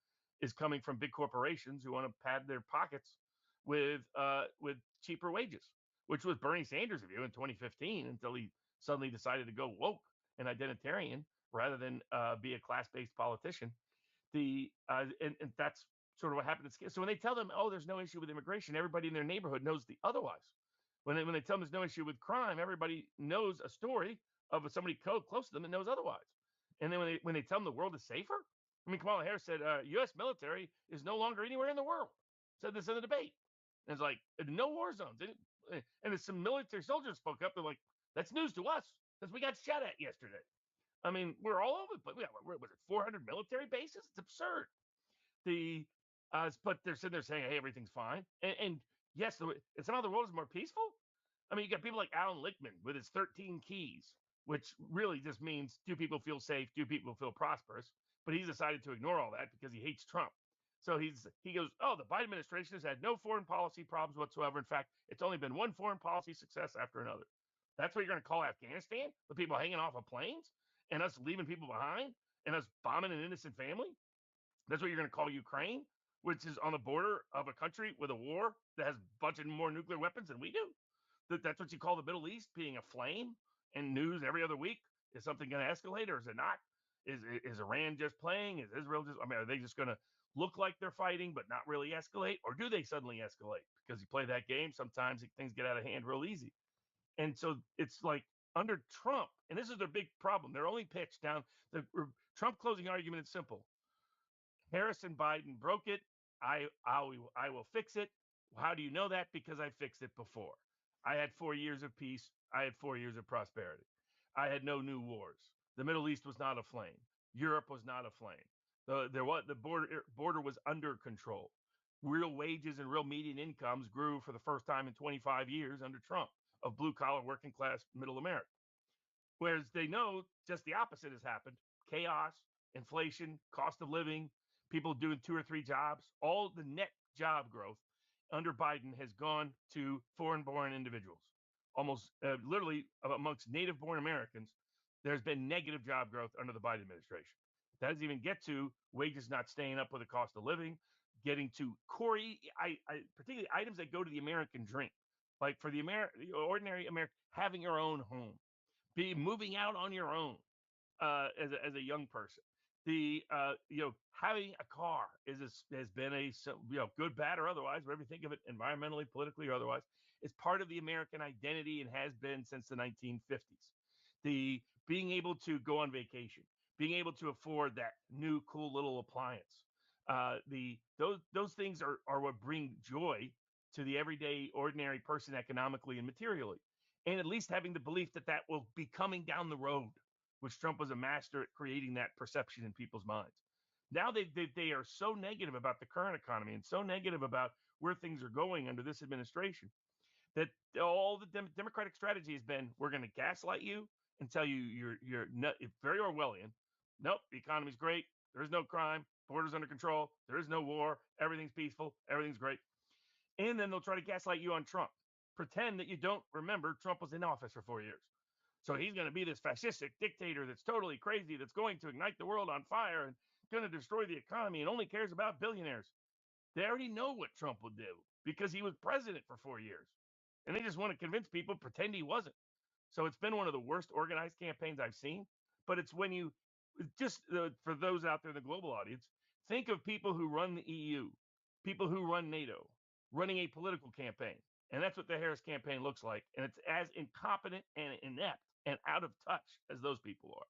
is coming from big corporations who want to pad their pockets with cheaper wages," which was Bernie Sanders' view in 2015, until he suddenly decided to go woke and identitarian rather than be a class-based politician. And that's sort of what happened. So when they tell them, "Oh, there's no issue with immigration," everybody in their neighborhood knows the otherwise. When they tell them there's no issue with crime, everybody knows a story of somebody close to them that knows otherwise. And then when they tell them the world is safer, I mean, Kamala Harris said, "U.S. military is no longer anywhere in the world." Said this in the debate. And it's like, no war zones. And some military soldiers spoke up. They're like, "That's news to us because we got shot at yesterday." I mean, we're all over, but was it 400 military bases? It's absurd. But they're sitting there saying, "Hey, everything's fine." And yes, and somehow the world is more peaceful. I mean, you got people like Alan Lichtman with his 13 keys, which really just means, do people feel safe? Do people feel prosperous? But he's decided to ignore all that because he hates Trump. So he goes, "Oh, the Biden administration has had no foreign policy problems whatsoever. In fact, it's only been one foreign policy success after another." That's what you're going to call Afghanistan? With people hanging off of planes and us leaving people behind and us bombing an innocent family? That's what you're going to call Ukraine, which is on the border of a country with a war that has a bunch of more nuclear weapons than we do? That's what you call the Middle East being aflame, and news every other week? Is something going to escalate, or is it not? Is Iran just playing? Is Israel just? I mean, are they just going to look like they're fighting but not really escalate, or do they suddenly escalate? Because you play that game, sometimes things get out of hand real easy. And so it's like, under Trump, and this is their big problem. Their only pitch down the Trump closing argument is simple: Harris and Biden broke it. I will fix it. How do you know that? Because I fixed it before. I had 4 years of peace. I had 4 years of prosperity. I had no new wars. The Middle East was not aflame. Europe was not aflame. The border was under control. Real wages and real median incomes grew for the first time in 25 years under Trump, of blue collar, working class, middle America. Whereas they know just the opposite has happened: chaos, inflation, cost of living, people doing 2 or 3 jobs, all the net job growth under Biden has gone to foreign-born individuals. Almost literally amongst native-born Americans, there's been negative job growth under the Biden administration. That doesn't even get to wages not staying up with the cost of living, getting to core, particularly items that go to the American dream, like for the ordinary American, having your own home, be moving out on your own as a young person. The having a car has been a good, bad, or otherwise, whatever you think of it, environmentally, politically, or otherwise, is part of the American identity and has been since the 1950s. The being able to go on vacation, being able to afford that new cool little appliance, those things are what bring joy to the everyday ordinary person economically and materially, and at least having the belief that that will be coming down the road, which Trump was a master at creating that perception in people's minds. Now they are so negative about the current economy and so negative about where things are going under this administration that all the Democratic strategy has been, we're going to gaslight you and tell you you're very Orwellian. Nope, the economy's great. There's no crime. Borders under control. There is no war. Everything's peaceful. Everything's great. And then they'll try to gaslight you on Trump. Pretend that you don't remember Trump was in office for 4 years. So he's going to be this fascistic dictator that's totally crazy, that's going to ignite the world on fire and going to destroy the economy and only cares about billionaires. They already know what Trump will do because he was president for 4 years. And they just want to convince people, pretend he wasn't. So it's been one of the worst organized campaigns I've seen. But it's when you just, for those out there in the global audience, think of people who run the EU, people who run NATO, running a political campaign. And that's what the Harris campaign looks like. And it's as incompetent and inept and out of touch as those people are.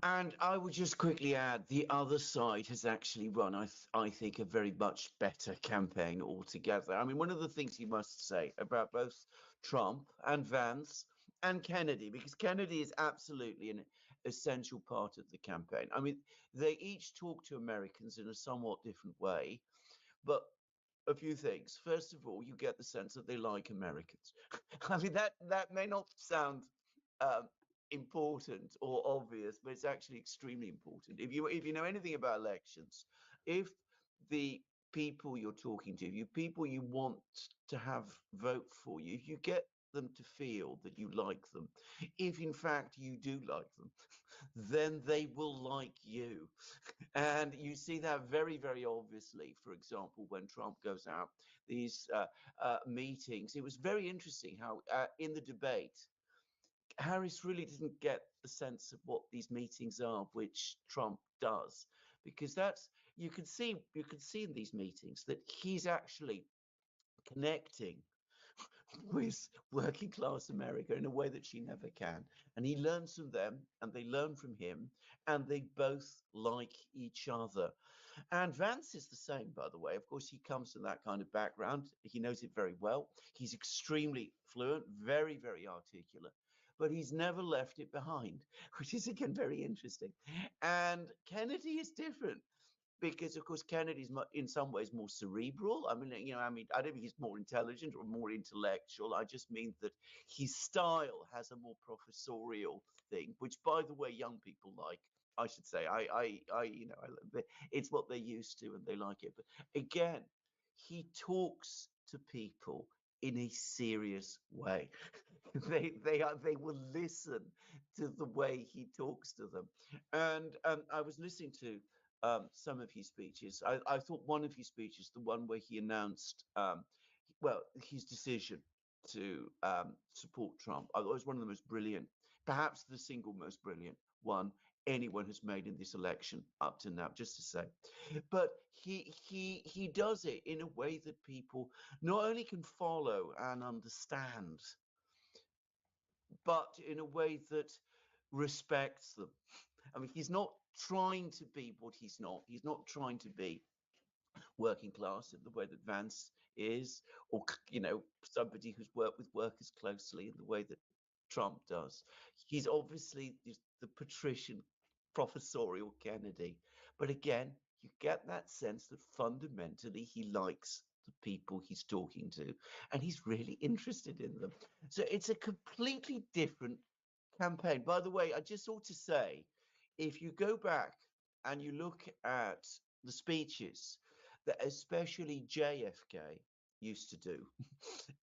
And I would just quickly add, the other side has actually run, I think, a very much better campaign altogether. I mean, one of the things you must say about both Trump and Vance and Kennedy, because Kennedy is absolutely an essential part of the campaign. I mean, they each talk to Americans in a somewhat different way, but a few things. First of all, you get the sense that they like Americans. I mean, that may not sound important or obvious, but it's actually extremely important. If you know anything about elections, if the people you're talking to, you people you want to have vote for you, if you get them to feel that you like them, if in fact you do like them, then they will like you. And you see that very, very obviously, for example, when Trump goes out, these meetings. It was very interesting how in the debate, Harris really didn't get the sense of what these meetings are, which Trump does, because that's you can see in these meetings that he's actually connecting with working class America in a way that she never can. And he learns from them and they learn from him and they both like each other. And Vance is the same, by the way. Of course, he comes from that kind of background. He knows it very well. He's extremely fluent, very, very articulate. But he's never left it behind, which is again very interesting. And Kennedy is different because, of course, Kennedy's in some ways more cerebral. I mean, I don't think he's more intelligent or more intellectual. I just mean that his style has a more professorial thing, which, by the way, young people like. I should say, it's what they're used to and they like it. But again, he talks to people in a serious way. They will listen to the way he talks to them. And I was listening to some of his speeches. I thought one of his speeches, the one where he announced, his decision to support Trump, I thought it was one of the most brilliant, perhaps the single most brilliant one anyone has made in this election up to now, just to say. But he does it in a way that people not only can follow and understand, but in a way that respects them. I mean, he's not trying to be what he's not. He's not trying to be working class in the way that Vance is, or somebody who's worked with workers closely in the way that Trump does. He's obviously the patrician, professorial Kennedy, but again, you get that sense that fundamentally he likes the people he's talking to, and he's really interested in them. So it's a completely different campaign. By the way, I just ought to say, if you go back and you look at the speeches that especially JFK used to do,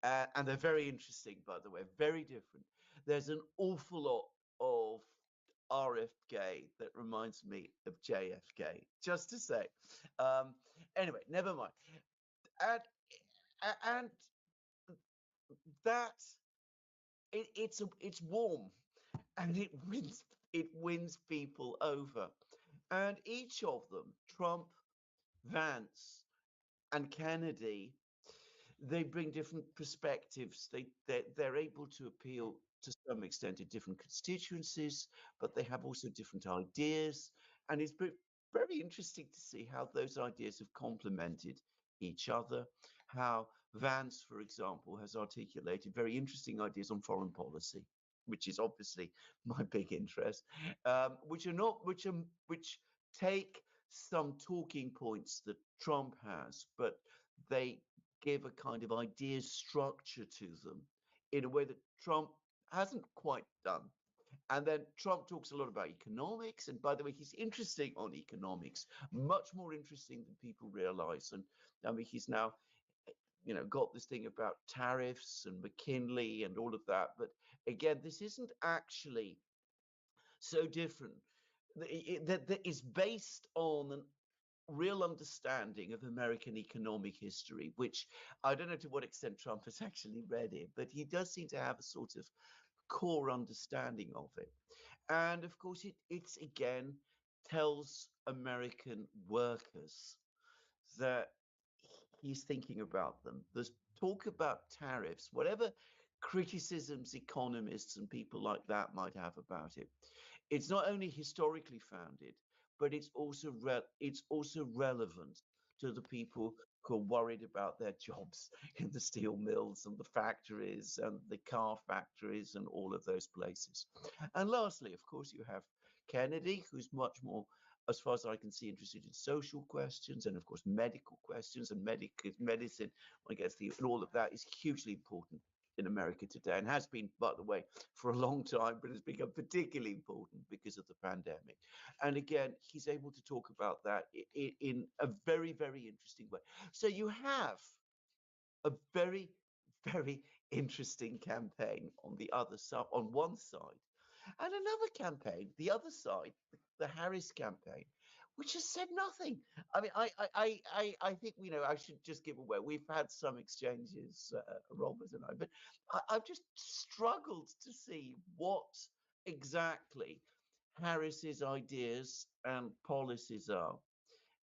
and they're very interesting, by the way, very different. There's an awful lot of RFK that reminds me of JFK, just to say. Um, anyway, never mind. And and that it's warm and it wins people over. And each of them, Trump, Vance, and Kennedy, they bring different perspectives. They're able to appeal to some extent to different constituencies, but they have also different ideas, and it's very interesting to see how those ideas have complemented each other. How Vance, for example, has articulated very interesting ideas on foreign policy, which is obviously my big interest, which are not which take some talking points that Trump has, but they give a kind of idea structure to them in a way that Trump hasn't quite done. And then Trump talks a lot about economics. And by the way, he's interesting on economics, much more interesting than people realize. And I mean, he's now, got this thing about tariffs and McKinley and all of that. But again, this isn't actually so different. That is based on an real understanding of American economic history, which I don't know to what extent Trump has actually read it, but he does seem to have a sort of core understanding of it. And of course, it's again tells American workers that he's thinking about them. There's talk about tariffs, whatever criticisms economists and people like that might have about it. It's not only historically founded, but it's also relevant to the people who are worried about their jobs in the steel mills and the factories and the car factories and all of those places. And lastly, of course, you have Kennedy, who's much more, as far as I can see, interested in social questions and, of course, medical questions and medicine. I guess and all of that is hugely important in America today and has been, by the way, for a long time, but has become particularly important because of the pandemic. And again, he's able to talk about that in a very, very interesting way. So you have a very, very interesting campaign on the other side, on one side, and another campaign, the other side, the Harris campaign, which has said nothing. I mean, I think I should just give away. We've had some exchanges, Robert and I, but I've just struggled to see what exactly Harris's ideas and policies are,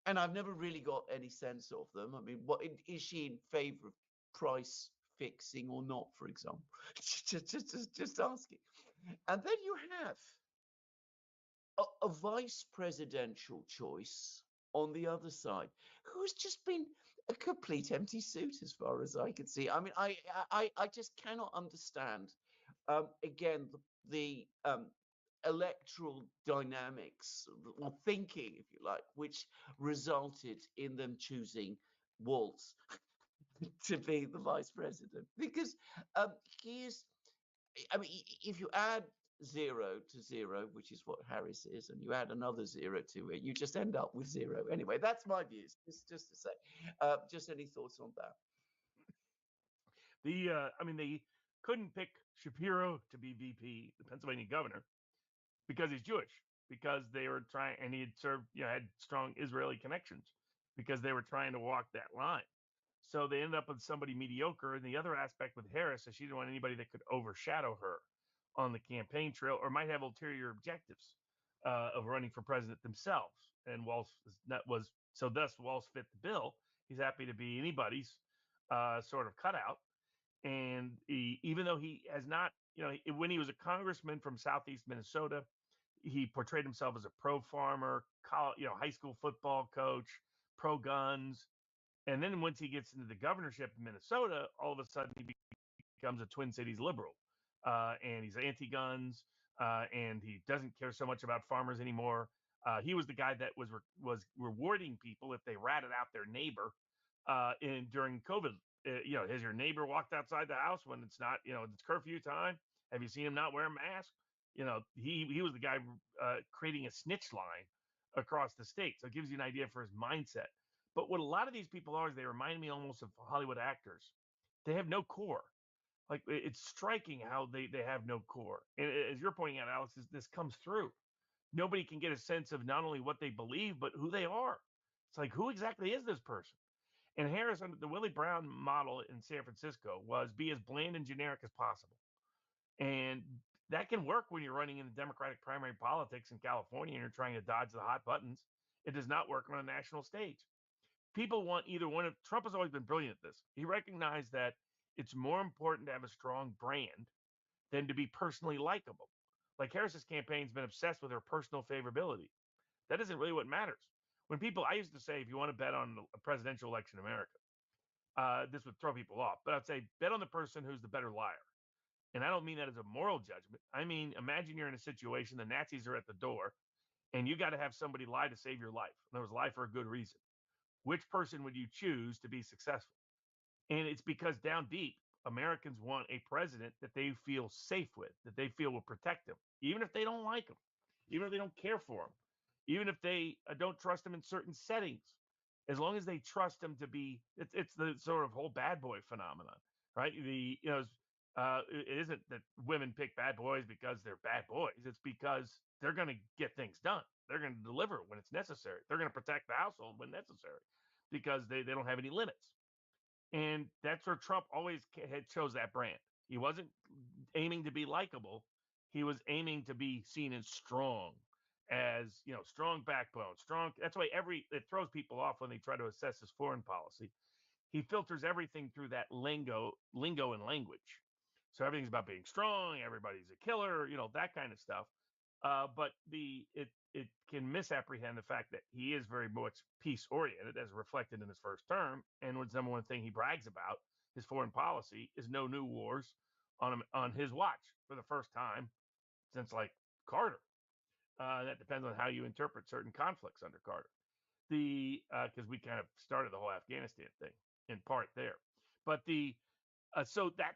and I've never really got any sense of them. I mean, is she in favour of price fixing or not, for example? just asking. And then you have a vice presidential choice on the other side, who's just been a complete empty suit as far as I can see. I mean, I just cannot understand. Again, the electoral dynamics or thinking, if you like, which resulted in them choosing Waltz to be the vice president, because he is. I mean, if you add 0 to 0, which is what Harris is, and you add another 0 to it, you just end up with 0. Anyway, that's my views. Just to say, just any thoughts on that? I mean, they couldn't pick Shapiro to be VP, the Pennsylvania governor, because he's Jewish, because they were trying, and he had served, had strong Israeli connections, because they were trying to walk that line. So they ended up with somebody mediocre. And the other aspect with Harris is she didn't want anybody that could overshadow her on the campaign trail or might have ulterior objectives of running for president themselves. And Walsh was so thus Walsh fit the bill. He's happy to be anybody's sort of cutout. And even though he has not, when he was a congressman from Southeast Minnesota, he portrayed himself as a pro farmer, high school football coach, pro guns. And then once he gets into the governorship in Minnesota, all of a sudden he becomes a Twin Cities liberal, and he's anti-guns, and he doesn't care so much about farmers anymore. He was the guy that was rewarding people if they ratted out their neighbor during COVID. Has your neighbor walked outside the house when it's not, it's curfew time? Have you seen him not wear a mask? he was the guy creating a snitch line across the state. So it gives you an idea for his mindset. But what a lot of these people are is they remind me almost of Hollywood actors. They have no core. Like it's striking how they have no core. And as you're pointing out, Alex, this comes through. Nobody can get a sense of not only what they believe, but who they are. It's like, who exactly is this person? And Harris, under the Willie Brown model in San Francisco, was be as bland and generic as possible. And that can work when you're running in the Democratic primary politics in California and you're trying to dodge the hot buttons. It does not work on a national stage. People want either one of Trump has always been brilliant at this. He recognized that it's more important to have a strong brand than to be personally likable. Like Harris's campaign's been obsessed with her personal favorability. That isn't really what matters. When people, I used to say, if you want to bet on a presidential election in America, this would throw people off, but I'd say bet on the person who's the better liar. And I don't mean that as a moral judgment. I mean, imagine you're in a situation, the Nazis are at the door, and you got to have somebody lie to save your life. And there was lie for a good reason. Which person would you choose to be successful? And it's because down deep, Americans want a president that they feel safe with, that they feel will protect them, even if they don't like him, even if they don't care for him, even if they don't trust him in certain settings. As long as they trust him to be, it's the sort of whole bad boy phenomenon, right? It isn't that women pick bad boys because they're bad boys. It's because they're going to get things done. They're going to deliver when it's necessary. They're going to protect the household when necessary because they don't have any limits. And that's where Trump always had chose that brand. He wasn't aiming to be likable. He was aiming to be seen as strong, strong backbone, strong. That's why it throws people off when they try to assess his foreign policy. He filters everything through that lingo and language. So everything's about being strong. Everybody's a killer, that kind of stuff. But it can misapprehend the fact that he is very much peace oriented, as reflected in his first term. And what's number one thing he brags about, his foreign policy, is no new wars on his watch for the first time since like Carter. That depends on how you interpret certain conflicts under Carter. Because we kind of started the whole Afghanistan thing in part there, but so that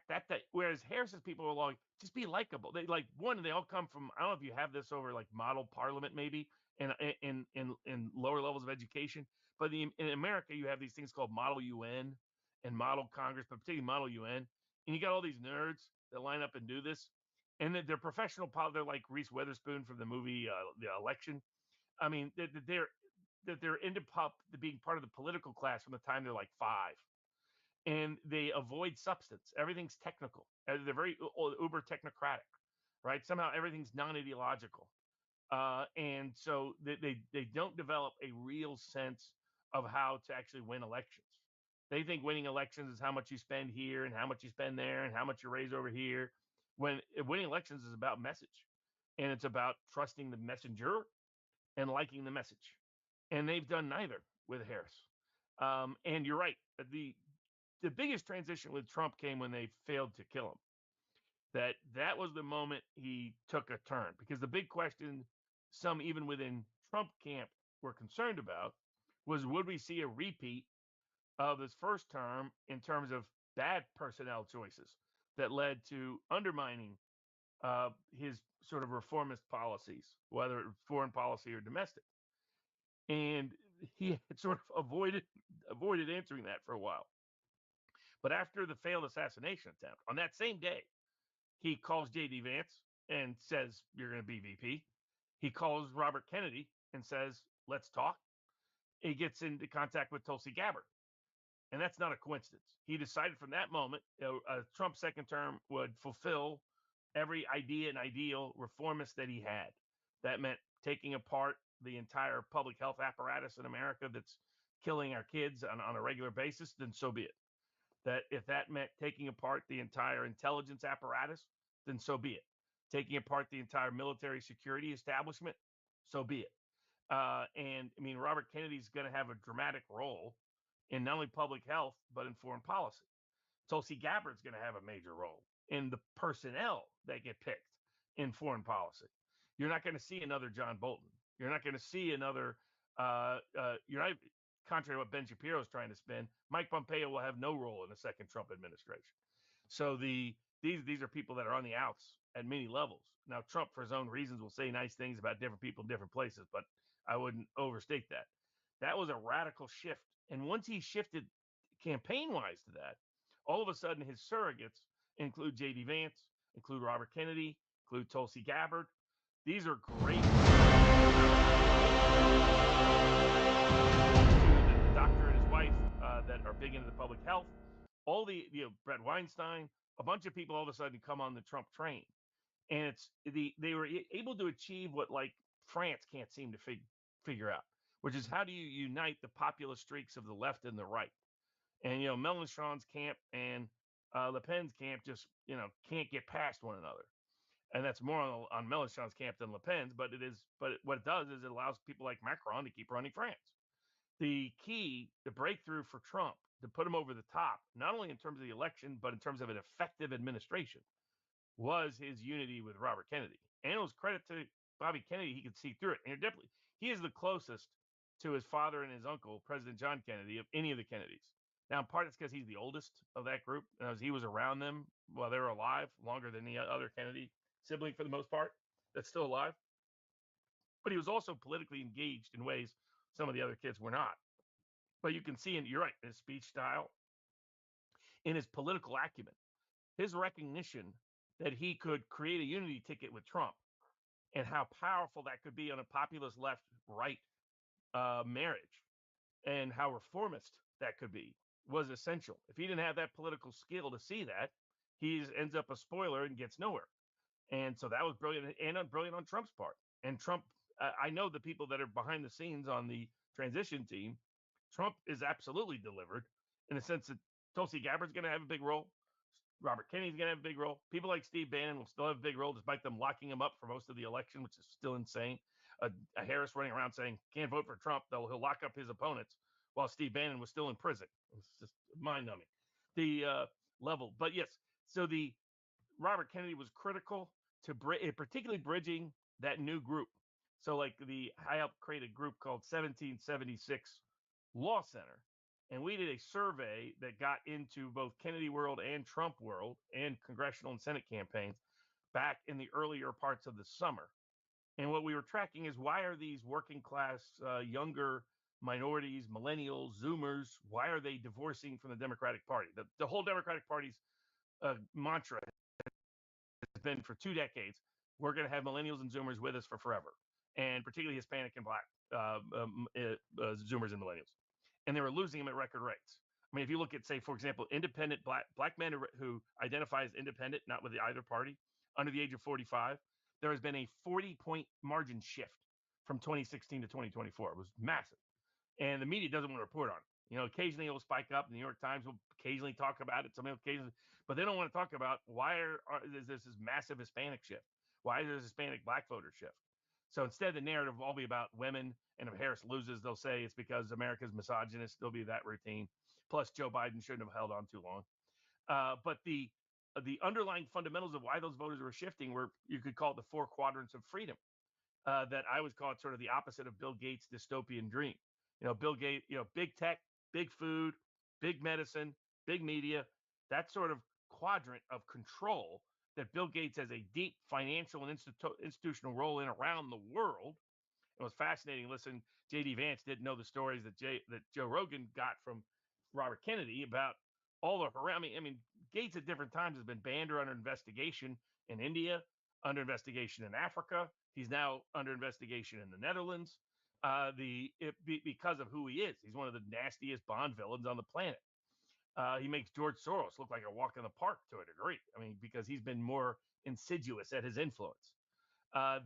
whereas Harris's people are like, just be likable. They all come from, I don't know if you have this over like model parliament maybe in lower levels of education, but in America you have these things called model UN and model Congress, but particularly model UN, and you got all these nerds that line up and do this, and they're professional. They're like Reese Witherspoon from the movie The Election. I mean, they're into being part of the political class from the time they're like 5. And they avoid substance. Everything's technical. They're very uber technocratic, right? Somehow everything's non-ideological. And so they don't develop a real sense of how to actually win elections. They think winning elections is how much you spend here and how much you spend there and how much you raise over here. When winning elections is about message. And it's about trusting the messenger and liking the message. And they've done neither with Harris. And you're right. The biggest transition with Trump came when they failed to kill him. That was the moment he took a turn, because the big question some even within Trump camp were concerned about was, would we see a repeat of his first term in terms of bad personnel choices that led to undermining his sort of reformist policies, whether foreign policy or domestic. And he had sort of avoided answering that for a while. But after the failed assassination attempt, on that same day, he calls J.D. Vance and says, you're going to be VP. He calls Robert Kennedy and says, let's talk. He gets into contact with Tulsi Gabbard. And that's not a coincidence. He decided from that moment, a Trump second term would fulfill every idea and ideal reformist that he had. That meant taking apart the entire public health apparatus in America that's killing our kids on a regular basis, then so be it. That if that meant taking apart the entire intelligence apparatus, then so be it. Taking apart the entire military security establishment, so be it. And I mean, Robert Kennedy's going to have a dramatic role in not only public health, but in foreign policy. Tulsi Gabbard's going to have a major role in the personnel that get picked in foreign policy. You're not going to see another John Bolton. You're not going to see another, you're not, contrary to what Ben Shapiro is trying to spin, Mike Pompeo will have no role in the second Trump administration. So these are people that are on the outs at many levels. Now, Trump, for his own reasons, will say nice things about different people in different places, but I wouldn't overstate that. That was a radical shift. And once he shifted campaign wise to that, all of a sudden his surrogates include J.D. Vance, include Robert Kennedy, include Tulsi Gabbard. These are great. The doctor and his wife that are big into the public health. All the, Brett Weinstein, a bunch of people all of a sudden come on the Trump train. And they were able to achieve what like France can't seem to figure out, which is how do you unite the populist streaks of the left and the right? And Mélenchon's camp and Le Pen's camp just can't get past one another, and that's more on Mélenchon's camp than Le Pen's. But what it does is it allows people like Macron to keep running France. The key, the breakthrough for Trump to put him over the top, not only in terms of the election but in terms of an effective administration, was his unity with Robert Kennedy. And it was credit to Bobby Kennedy, he could see through it. And he is the closest to his father and his uncle, President John Kennedy, of any of the Kennedys. Now, in part, it's because he's the oldest of that group. As he was around them while they were alive longer than the other Kennedy sibling, for the most part, that's still alive. But he was also politically engaged in ways some of the other kids were not. But you can see, and you're right, in his speech style, in his political acumen, his recognition that he could create a unity ticket with Trump and how powerful that could be on a populist left-right marriage and how reformist that could be was essential. If he didn't have that political skill to see that, he ends up a spoiler and gets nowhere. And so that was brilliant, and brilliant on Trump's part. And Trump, I know the people that are behind the scenes on the transition team, Trump is absolutely delivered in the sense that Tulsi Gabbard's going to have a big role. Robert Kennedy's going to have a big role. People like Steve Bannon will still have a big role, despite them locking him up for most of the election, which is still insane. A Harris running around saying, can't vote for Trump, though he'll lock up his opponents, while Steve Bannon was still in prison. It's just mind-numbing. The level. But yes, so the Robert Kennedy was critical to particularly bridging that new group. So like I helped create a group called 1776 Law Center. And we did a survey that got into both Kennedy world and Trump world and congressional and Senate campaigns back in the earlier parts of the summer. And what we were tracking is, why are these working class, younger minorities, millennials, Zoomers, why are they divorcing from the Democratic Party? The whole Democratic Party's mantra has been for 2 decades, we're going to have millennials and Zoomers with us for forever, and particularly Hispanic and Black Zoomers and millennials. And they were losing them at record rates. I mean, if you look at, say, for example, independent black men who identify as independent, not with either party, under the age of 45, there has been a 40-point margin shift from 2016 to 2024. It was massive. And the media doesn't want to report on it. Occasionally it'll spike up. The New York Times will occasionally talk about it. But they don't want to talk about why is this massive Hispanic shift? Why is there this Hispanic Black voter shift? So instead, the narrative will all be about women. And if Harris loses, they'll say it's because America's misogynist. There'll be that routine. Plus, Joe Biden shouldn't have held on too long. But the underlying fundamentals of why those voters were shifting were, you could call it the 4 quadrants of freedom. That I would call it sort of the opposite of Bill Gates' dystopian dream. Bill Gates, big tech, big food, big medicine, big media, that sort of quadrant of control that Bill Gates has a deep financial and institutional role in around the world. It was fascinating. Listen, J.D. Vance didn't know the stories that Joe Rogan got from Robert Kennedy about all the harassment. I mean, Gates at different times has been banned or under investigation in India, under investigation in Africa. He's now under investigation in the Netherlands. Because of who he is. He's one of the nastiest Bond villains on the planet. He makes George Soros look like a walk in the park to a degree. I mean, because he's been more insidious at his influence. That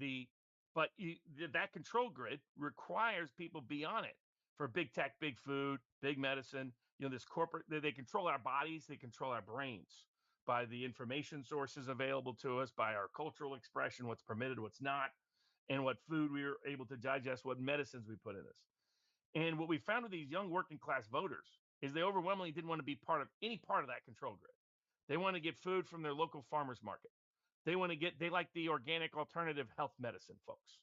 control grid requires people be on it for big tech, big food, big medicine. This corporate, they control our bodies, they control our brains by the information sources available to us, by our cultural expression, what's permitted, what's not, and what food we were able to digest, what medicines we put in us. And what we found with these young working class voters is they overwhelmingly didn't want to be part of any part of that control grid. They want to get food from their local farmers market. They like the organic alternative health medicine folks.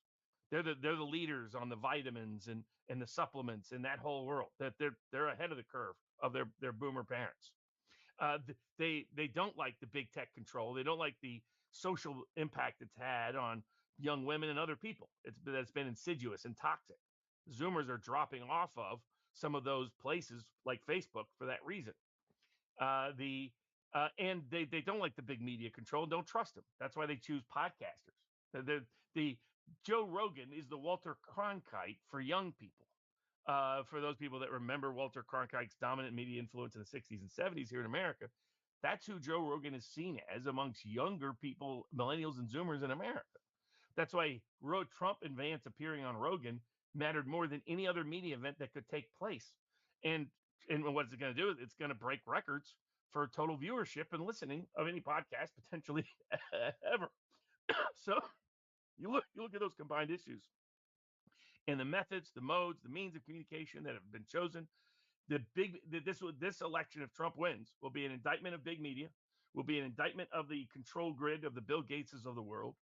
They're the leaders on the vitamins and the supplements in that whole world. That they're ahead of the curve of their boomer parents. They don't like the big tech control. They don't like the social impact it's had on young women and other people. That's been insidious and toxic. Zoomers are dropping off of some of those places like Facebook for that reason. And they don't like the big media control and don't trust them. That's why they choose podcasters. The Joe Rogan is the Walter Cronkite for young people. For those people that remember Walter Cronkite's dominant media influence in the 60s and 70s here in America, that's who Joe Rogan is seen as amongst younger people, millennials and Zoomers in America. That's why Trump and Vance appearing on Rogan mattered more than any other media event that could take place. And what's it going to do? It's going to break records for total viewership and listening of any podcast potentially ever. So you look at those combined issues and the methods, the modes, the means of communication that have been chosen. This election, if Trump wins, will be an indictment of big media, will be an indictment of the control grid of the Bill Gateses of the world,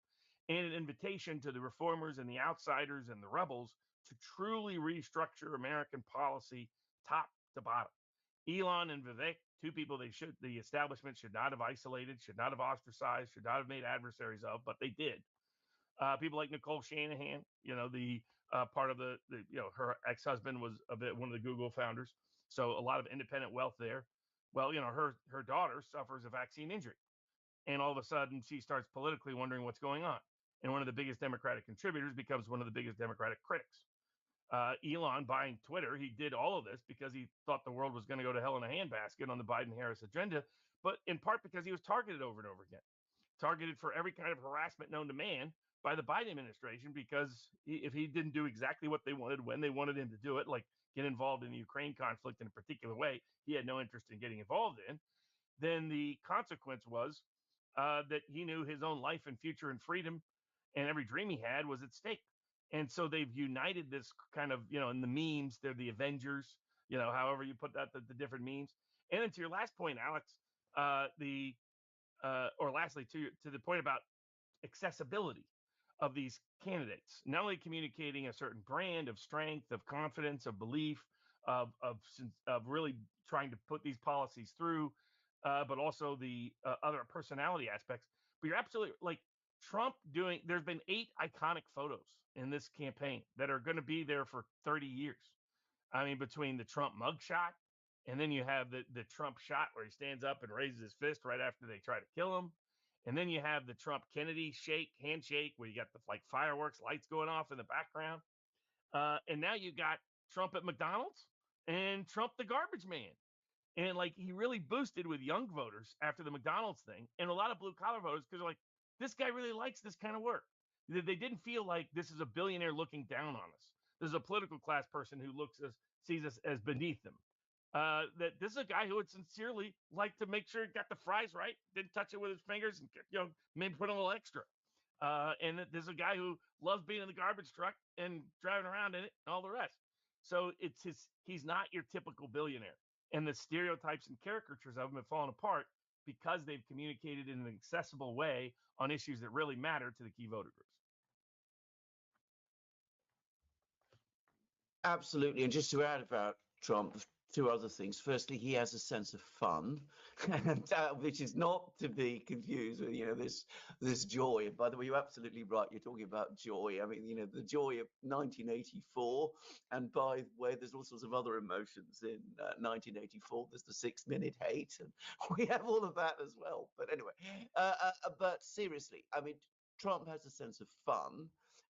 and an invitation to the reformers and the outsiders and the rebels to truly restructure American policy top to bottom. Elon and Vivek, two people the establishment should not have isolated, should not have ostracized, should not have made adversaries of, but they did. People like Nicole Shanahan, the part of her ex-husband was one of the Google founders. So a lot of independent wealth there. Well, her daughter suffers a vaccine injury. And all of a sudden she starts politically wondering what's going on. And one of the biggest Democratic contributors becomes one of the biggest Democratic critics. Elon buying Twitter, he did all of this because he thought the world was going to go to hell in a handbasket on the Biden-Harris agenda, but in part because he was targeted over and over again. Targeted for every kind of harassment known to man by the Biden administration, because if he didn't do exactly what they wanted when they wanted him to do it, like get involved in the Ukraine conflict in a particular way he had no interest in getting involved in, then the consequence was that he knew his own life and future and freedom and every dream he had was at stake. And so they've united this kind of, in the memes, they're the Avengers, however you put that, the different memes. And then to your last point, Alex, or lastly, to the point about accessibility of these candidates, not only communicating a certain brand of strength, of confidence, of belief, of really trying to put these policies through, but also the other personality aspects. But you're absolutely like Trump there's been 8 iconic photos in this campaign that are going to be there for 30 years. I mean, between the Trump mugshot, and then you have the Trump shot where he stands up and raises his fist right after they try to kill him. And then you have the Trump Kennedy handshake, where you got the fireworks, lights going off in the background. And now you got Trump at McDonald's and Trump the garbage man. And he really boosted with young voters after the McDonald's thing, and a lot of blue collar voters, because they're like, this guy really likes this kind of work. They didn't feel like this is a billionaire looking down on us. This is a political class person who sees us as beneath them. That this is a guy who would sincerely like to make sure he got the fries right, didn't touch it with his fingers, and maybe put a little extra. And that this is a guy who loves being in the garbage truck and driving around in it and all the rest. So he's not your typical billionaire. And the stereotypes and caricatures of them have fallen apart because they've communicated in an accessible way on issues that really matter to the key voter groups. Absolutely. And just to add about Trump, 2 other things. Firstly, he has a sense of fun, and, which is not to be confused with, this joy. And by the way, you're absolutely right. You're talking about joy. I mean, the joy of 1984. And by the way, there's all sorts of other emotions in 1984. There's the 6-minute hate, and we have all of that as well. But anyway, but seriously, I mean, Trump has a sense of fun,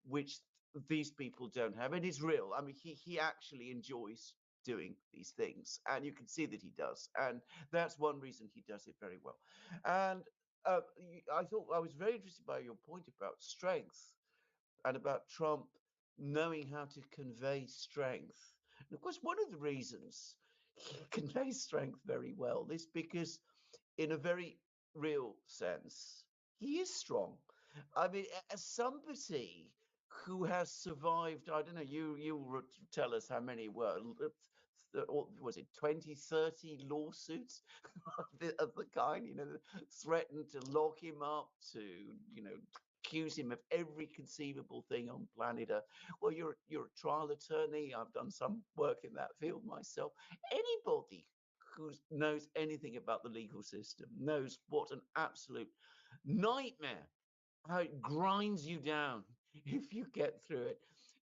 which these people don't have, and it's real. I mean, he actually enjoys doing these things, and you can see that he does, and that's one reason he does it very well. And I thought I was very interested by your point about strength and about Trump knowing how to convey strength. And of course, one of the reasons he conveys strength very well is because, in a very real sense, he is strong. I mean, as somebody who has survived, I don't know, you tell us how many were, was it 20, 30 lawsuits of the kind, threatened to lock him up, to, accuse him of every conceivable thing on planet Earth. Well, you're a trial attorney. I've done some work in that field myself. Anybody who knows anything about the legal system knows what an absolute nightmare. How it grinds you down if you get through it.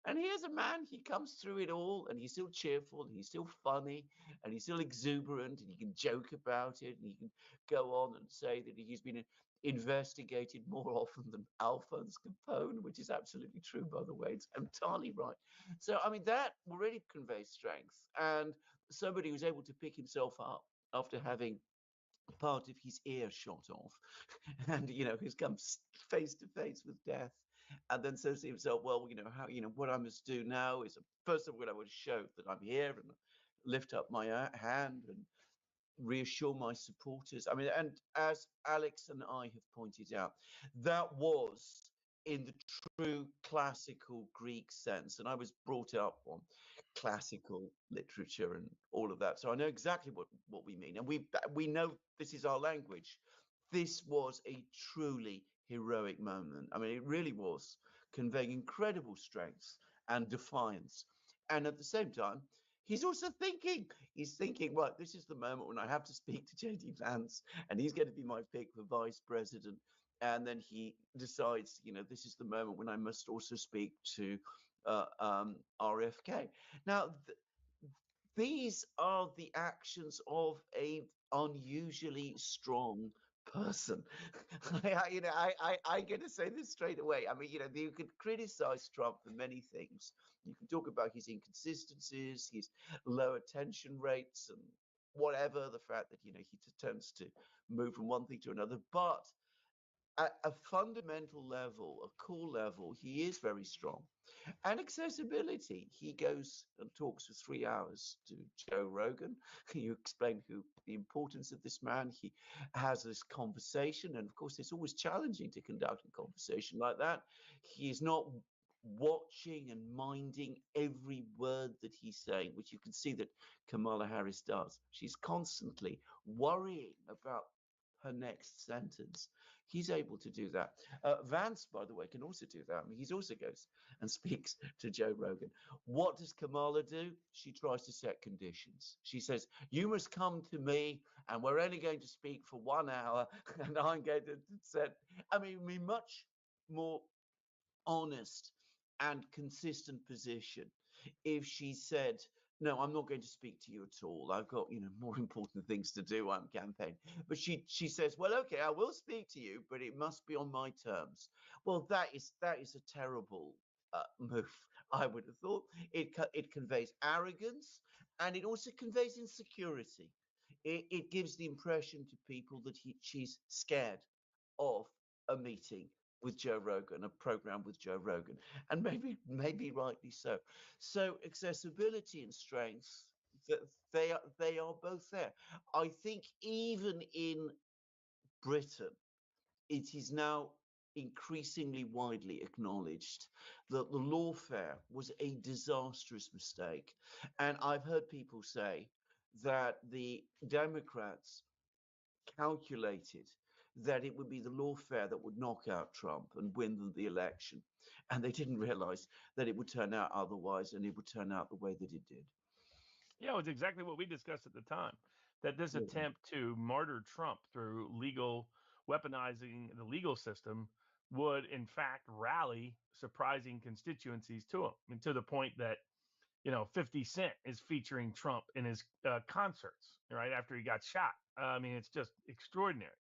And here's a man, he comes through it all and he's still cheerful and he's still funny and he's still exuberant and he can joke about it and he can go on and say that he's been investigated more often than Alphonse Capone, which is absolutely true, by the way. It's entirely right. So, I mean, that already conveys strength. And somebody who's able to pick himself up after having part of his ear shot off and who's come face to face with death and then says to himself, well, how, what I must do now is first of all I want to show that I'm here and lift up my hand and reassure my supporters. I mean, and as Alex and I have pointed out, that was in the true classical Greek sense. And I was brought up on classical literature and all of that. So I know exactly what we mean. And we know this is our language. This was a truly heroic moment. I mean, it really was conveying incredible strength and defiance. And at the same time, he's also thinking, well, this is the moment when I have to speak to JD Vance, and he's going to be my pick for vice president. And then he decides, this is the moment when I must also speak to RFK. Now, these are the actions of a unusually strong person. I'm going to say this straight away. I mean, you could criticize Trump for many things. You can talk about his inconsistencies, his low attention rates, and whatever, the fact that, he tends to move from one thing to another. But at a fundamental level, a core level, he is very strong. And accessibility. He goes and talks for 3 hours to Joe Rogan. You explain the importance of this man. He has this conversation. And of course, it's always challenging to conduct a conversation like that. He is not watching and minding every word that he's saying, which you can see that Kamala Harris does. She's constantly worrying about her next sentence. He's able to do that. Vance, by the way, can also do that. I mean, he also goes and speaks to Joe Rogan. What does Kamala do? She tries to set conditions. She says, you must come to me and we're only going to speak for 1 hour and I'm going to set, much more honest and consistent position if she said, no, I'm not going to speak to you at all. I've got, more important things to do. I'm campaigning. But she says, well, okay, I will speak to you, but it must be on my terms. Well, that is a terrible move. I would have thought it conveys arrogance and it also conveys insecurity. It gives the impression to people that she's scared of a meeting with Joe Rogan, a program with Joe Rogan, and maybe rightly so. So accessibility and strength, they are both there. I think even in Britain, it is now increasingly widely acknowledged that the lawfare was a disastrous mistake. And I've heard people say that the Democrats calculated that it would be the lawfare that would knock out Trump and win the election. And they didn't realize that it would turn out otherwise and it would turn out the way that it did. Yeah, it was exactly what we discussed at the time, that this attempt to martyr Trump through weaponizing the legal system would in fact rally surprising constituencies to him, and to the point that 50 Cent is featuring Trump in his concerts right after he got shot. I mean, it's just extraordinary.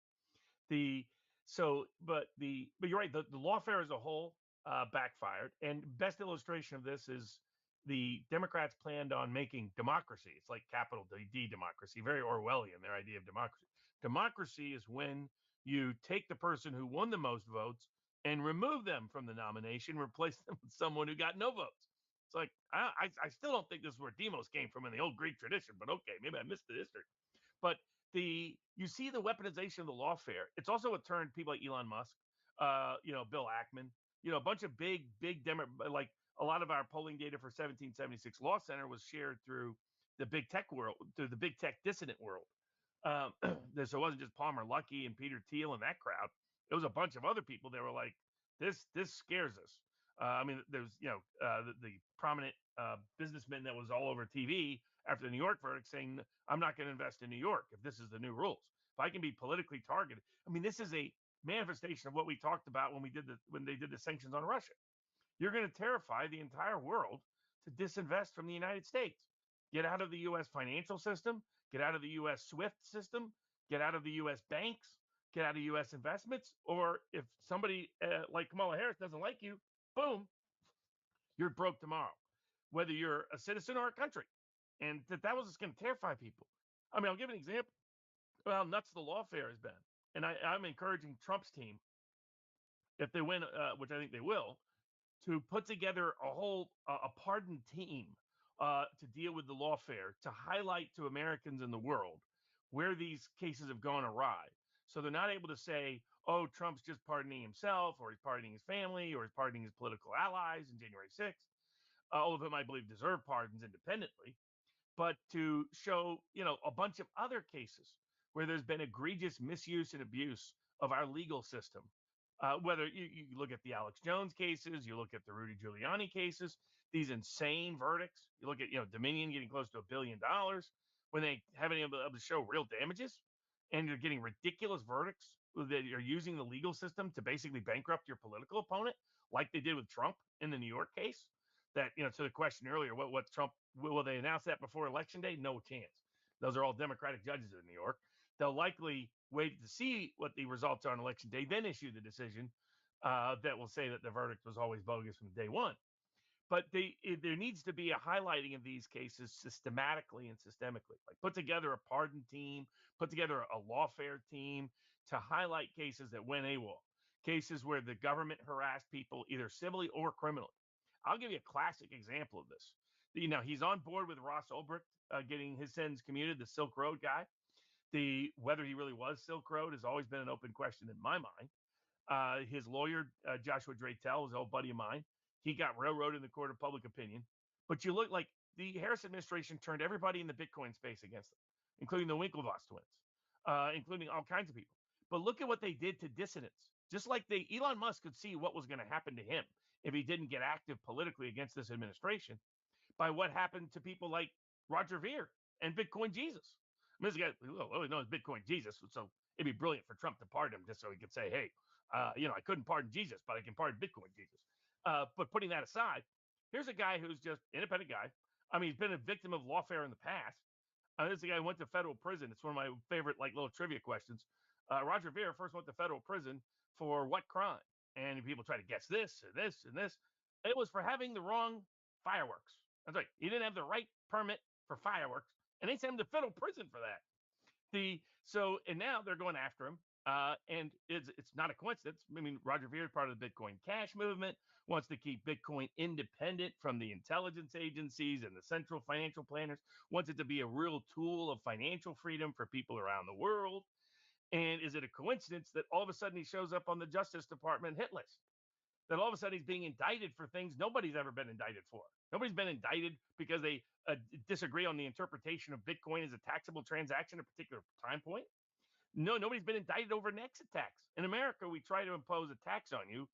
The but you're right. The lawfare as a whole backfired, and best illustration of this is the Democrats planned on making democracy. It's like capital D democracy, very Orwellian, their idea of democracy. Democracy is when you take the person who won the most votes and remove them from the nomination, replace them with someone who got no votes. It's like I still don't think this is where demos came from in the old Greek tradition, but okay, maybe I missed the history. But you see the weaponization of the lawfare. It's also what turned people like Elon Musk, Bill Ackman, a bunch of big like a lot of our polling data for 1776 Law Center was shared through the big tech world, through the big tech dissident world. So it wasn't just Palmer Luckey and Peter Thiel and that crowd. It was a bunch of other people that were like, this scares us. There's the prominent businessman that was all over TV after the New York verdict saying, I'm not going to invest in New York if this is the new rules. If I can be politically targeted. I mean, this is a manifestation of what we talked about when they did the sanctions on Russia. You're going to terrify the entire world to disinvest from the United States. Get out of the U.S. financial system, get out of the U.S. SWIFT system, get out of the U.S. banks, get out of U.S. investments. Or if somebody like Kamala Harris doesn't like you, boom, you're broke tomorrow, whether you're a citizen or a country. And that was just going to terrify people. I mean, I'll give an example of how nuts the lawfare has been. And I'm encouraging Trump's team, if they win, which I think they will, to put together a pardon team to deal with the lawfare, to highlight to Americans in the world where these cases have gone awry. So they're not able to say, oh, Trump's just pardoning himself, or he's pardoning his family, or he's pardoning his political allies in January 6th. All of them, I believe, deserve pardons independently. But to show, a bunch of other cases where there's been egregious misuse and abuse of our legal system. Whether you look at the Alex Jones cases, you look at the Rudy Giuliani cases, these insane verdicts. You look at, Dominion getting close to $1 billion when they haven't been able to show real damages, and you're getting ridiculous verdicts that are using the legal system to basically bankrupt your political opponent, like they did with Trump in the New York case. That, to the question earlier, what Trump, will they announce that before Election Day? No chance. Those are all Democratic judges in New York. They'll likely wait to see what the results are on Election Day, then issue the decision that will say that the verdict was always bogus from day one. But there needs to be a highlighting of these cases systematically and systemically. Like, put together a pardon team, put together a lawfare team to highlight cases that went AWOL, cases where the government harassed people either civilly or criminally. I'll give you a classic example of this. He's on board with Ross Ulbricht getting his sentence commuted, the Silk Road guy. Whether he really was Silk Road has always been an open question in my mind. His lawyer, Joshua Dratel, was an old buddy of mine. He got railroaded in the court of public opinion. But you look like the Harris administration turned everybody in the Bitcoin space against them, including the Winklevoss twins, including all kinds of people. But look at what they did to dissidents. Just like Elon Musk could see what was going to happen to him if he didn't get active politically against this administration, by what happened to people like Roger Ver and Bitcoin Jesus. I mean, this guy, we know Bitcoin Jesus, so it'd be brilliant for Trump to pardon him just so he could say, hey, I couldn't pardon Jesus, but I can pardon Bitcoin Jesus. But putting that aside, here's a guy who's just independent guy. I mean, he's been a victim of lawfare in the past. This is a guy who went to federal prison. It's one of my favorite little trivia questions. Roger Ver first went to federal prison for what crime? And people try to guess this and this and this. It was for having the wrong fireworks. That's right. He didn't have the right permit for fireworks, and they sent him to federal prison for that. And now they're going after him. And it's not a coincidence. I mean, Roger Ver is part of the Bitcoin Cash movement, wants to keep Bitcoin independent from the intelligence agencies and the central financial planners, wants it to be a real tool of financial freedom for people around the world. And is it a coincidence that all of a sudden he shows up on the Justice Department hit list? That all of a sudden he's being indicted for things nobody's ever been indicted for. Nobody's been indicted because they disagree on the interpretation of Bitcoin as a taxable transaction at a particular time point. No, nobody's been indicted over an exit tax. In America, we try to impose a tax on you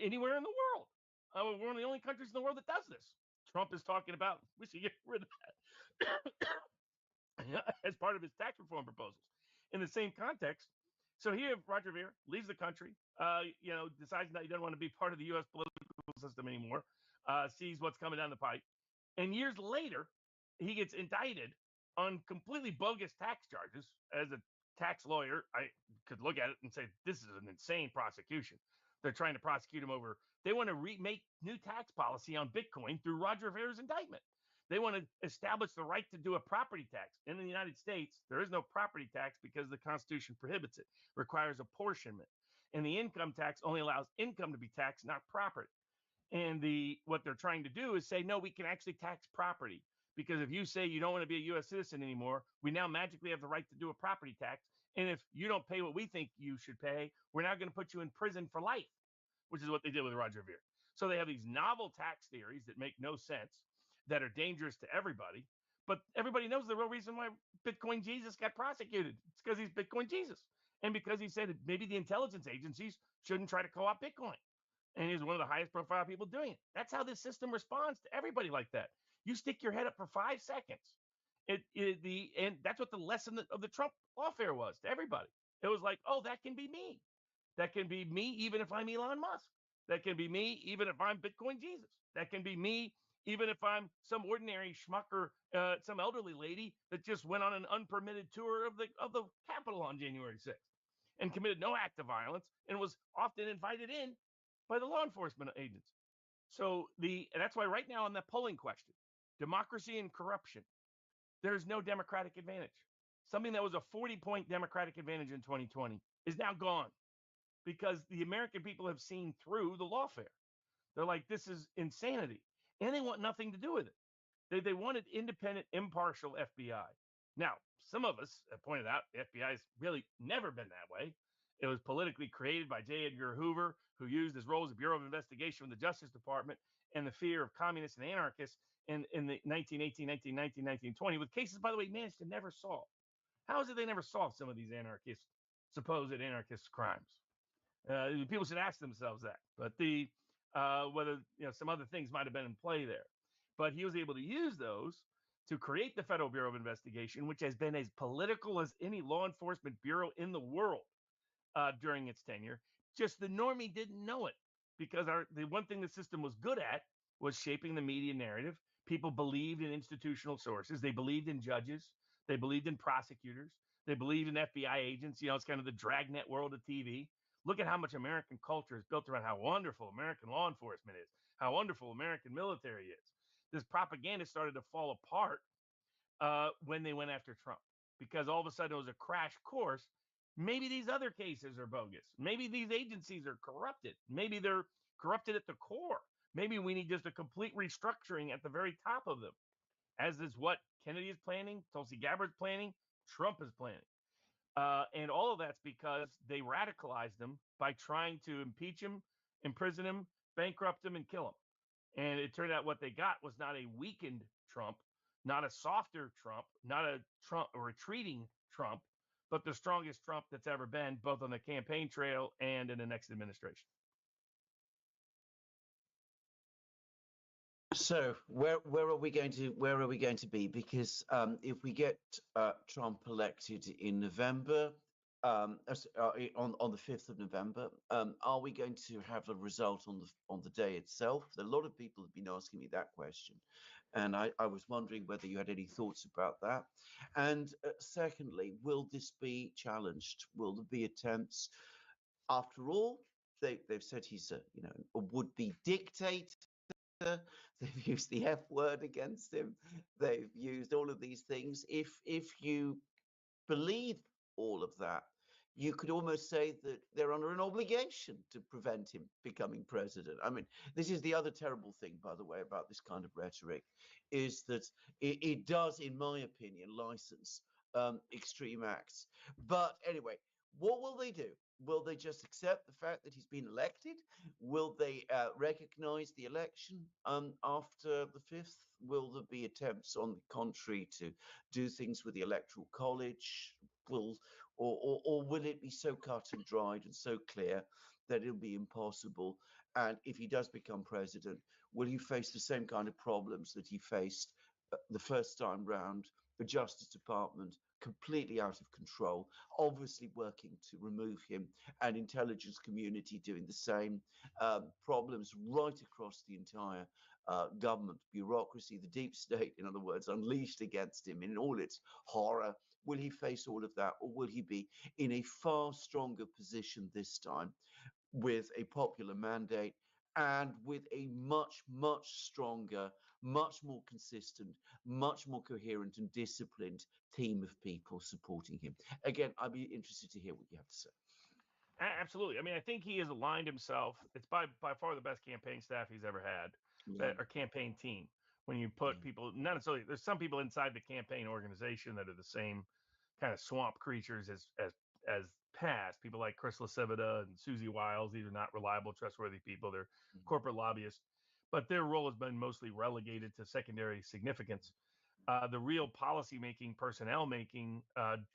anywhere in the world. We're one of the only countries in the world that does this. Trump is talking about we should get rid of that as part of his tax reform proposals. In the same context, so here Roger Ver leaves the country, decides that he doesn't want to be part of the U.S. political system anymore, sees what's coming down the pipe, and years later, he gets indicted on completely bogus tax charges. As a tax lawyer, I could look at it and say, this is an insane prosecution. They're trying to prosecute him over, they want to remake new tax policy on Bitcoin through Roger Ver's indictment. They want to establish the right to do a property tax. In the United States, there is no property tax because the Constitution prohibits it, requires apportionment. And the income tax only allows income to be taxed, not property. And what they're trying to do is say, no, we can actually tax property. Because if you say you don't want to be a U.S. citizen anymore, we now magically have the right to do a property tax. And if you don't pay what we think you should pay, we're now going to put you in prison for life, which is what they did with Roger Ver. So they have these novel tax theories that make no sense, that are dangerous to everybody. But everybody knows the real reason why Bitcoin Jesus got prosecuted. It's because he's Bitcoin Jesus. And because he said maybe the intelligence agencies shouldn't try to co-opt Bitcoin. And he's one of the highest profile people doing it. That's how this system responds to everybody like that. You stick your head up for 5 seconds. And that's what the lesson of the Trump lawfare was to everybody. It was like, oh, that can be me. That can be me even if I'm Elon Musk. That can be me even if I'm Bitcoin Jesus. That can be me even if I'm some ordinary schmuck or some elderly lady that just went on an unpermitted tour of the Capitol on January 6th and committed no act of violence and was often invited in by the law enforcement agents. So and that's why right now on that polling question, democracy and corruption, there's no Democratic advantage. Something that was a 40-point Democratic advantage in 2020 is now gone because the American people have seen through the lawfare. They're like, this is insanity. And they want nothing to do with it. They wanted independent, impartial FBI. Now, some of us have pointed out the FBI has really never been that way. It was politically created by J. Edgar Hoover, who used his role as a Bureau of Investigation with the Justice Department and the fear of communists and anarchists in the 1918, 1919, 1920, with cases, by the way, managed to never solve. How is it they never solved some of these supposed anarchist crimes? People should ask themselves that. But whether some other things might have been in play there, but he was able to use those to create the Federal Bureau of Investigation, which has been as political as any law enforcement bureau in the world during its tenure. Just the normie didn't know it because the one thing the system was good at was shaping the media narrative. People believed in institutional sources. They believed in judges. They believed in prosecutors. They believed in FBI agents. It's kind of the dragnet world of TV. Look at how much American culture is built around how wonderful American law enforcement is, how wonderful American military is. This propaganda started to fall apart when they went after Trump because all of a sudden it was a crash course. Maybe these other cases are bogus. Maybe these agencies are corrupted. Maybe they're corrupted at the core. Maybe we need just a complete restructuring at the very top of them, as is what Kennedy is planning, Tulsi Gabbard's planning, Trump is planning. And all of that's because they radicalized him by trying to impeach him, imprison him, bankrupt him, and kill him. And it turned out what they got was not a weakened Trump, not a softer Trump, not a retreating Trump, but the strongest Trump that's ever been, both on the campaign trail and in the next administration. So where are we going to be? Because if we get Trump elected in November, on the 5th of November, are we going to have a result on the day itself? A lot of people have been asking me that question, and I was wondering whether you had any thoughts about that. And secondly, will this be challenged? Will there be attempts? After all, they've said he's a would-be dictator. They've used the F word against him. They've used all of these things. If you believe all of that, you could almost say that they're under an obligation to prevent him becoming president. I mean, this is the other terrible thing, by the way, about this kind of rhetoric, is that it does, in my opinion, license extreme acts. But anyway, what will they do? Will they just accept the fact that he's been elected? Will they recognize the election after the 5th? Will there be attempts, on the contrary, to do things with the Electoral College? Or will it be so cut and dried and so clear that it'll be impossible? And if he does become president, will he face the same kind of problems that he faced the first time round? The Justice Department completely out of control, obviously working to remove him, and intelligence community doing the same. Problems right across the entire government bureaucracy, the deep state, in other words, unleashed against him in all its horror. Will he face all of that, or will he be in a far stronger position this time with a popular mandate and with a much, much stronger, much more consistent, much more coherent and disciplined team of people supporting him? Again, I'd be interested to hear what you have to say. Absolutely. I mean, I think he has aligned himself. It's by far the best campaign staff he's ever had, or campaign team. When you put people, not necessarily, there's some people inside the campaign organization that are the same kind of swamp creatures as past. People like Chris LaCivita and Susie Wiles. These are not reliable, trustworthy people. They're corporate lobbyists, but their role has been mostly relegated to secondary significance. The real policy making, personnel making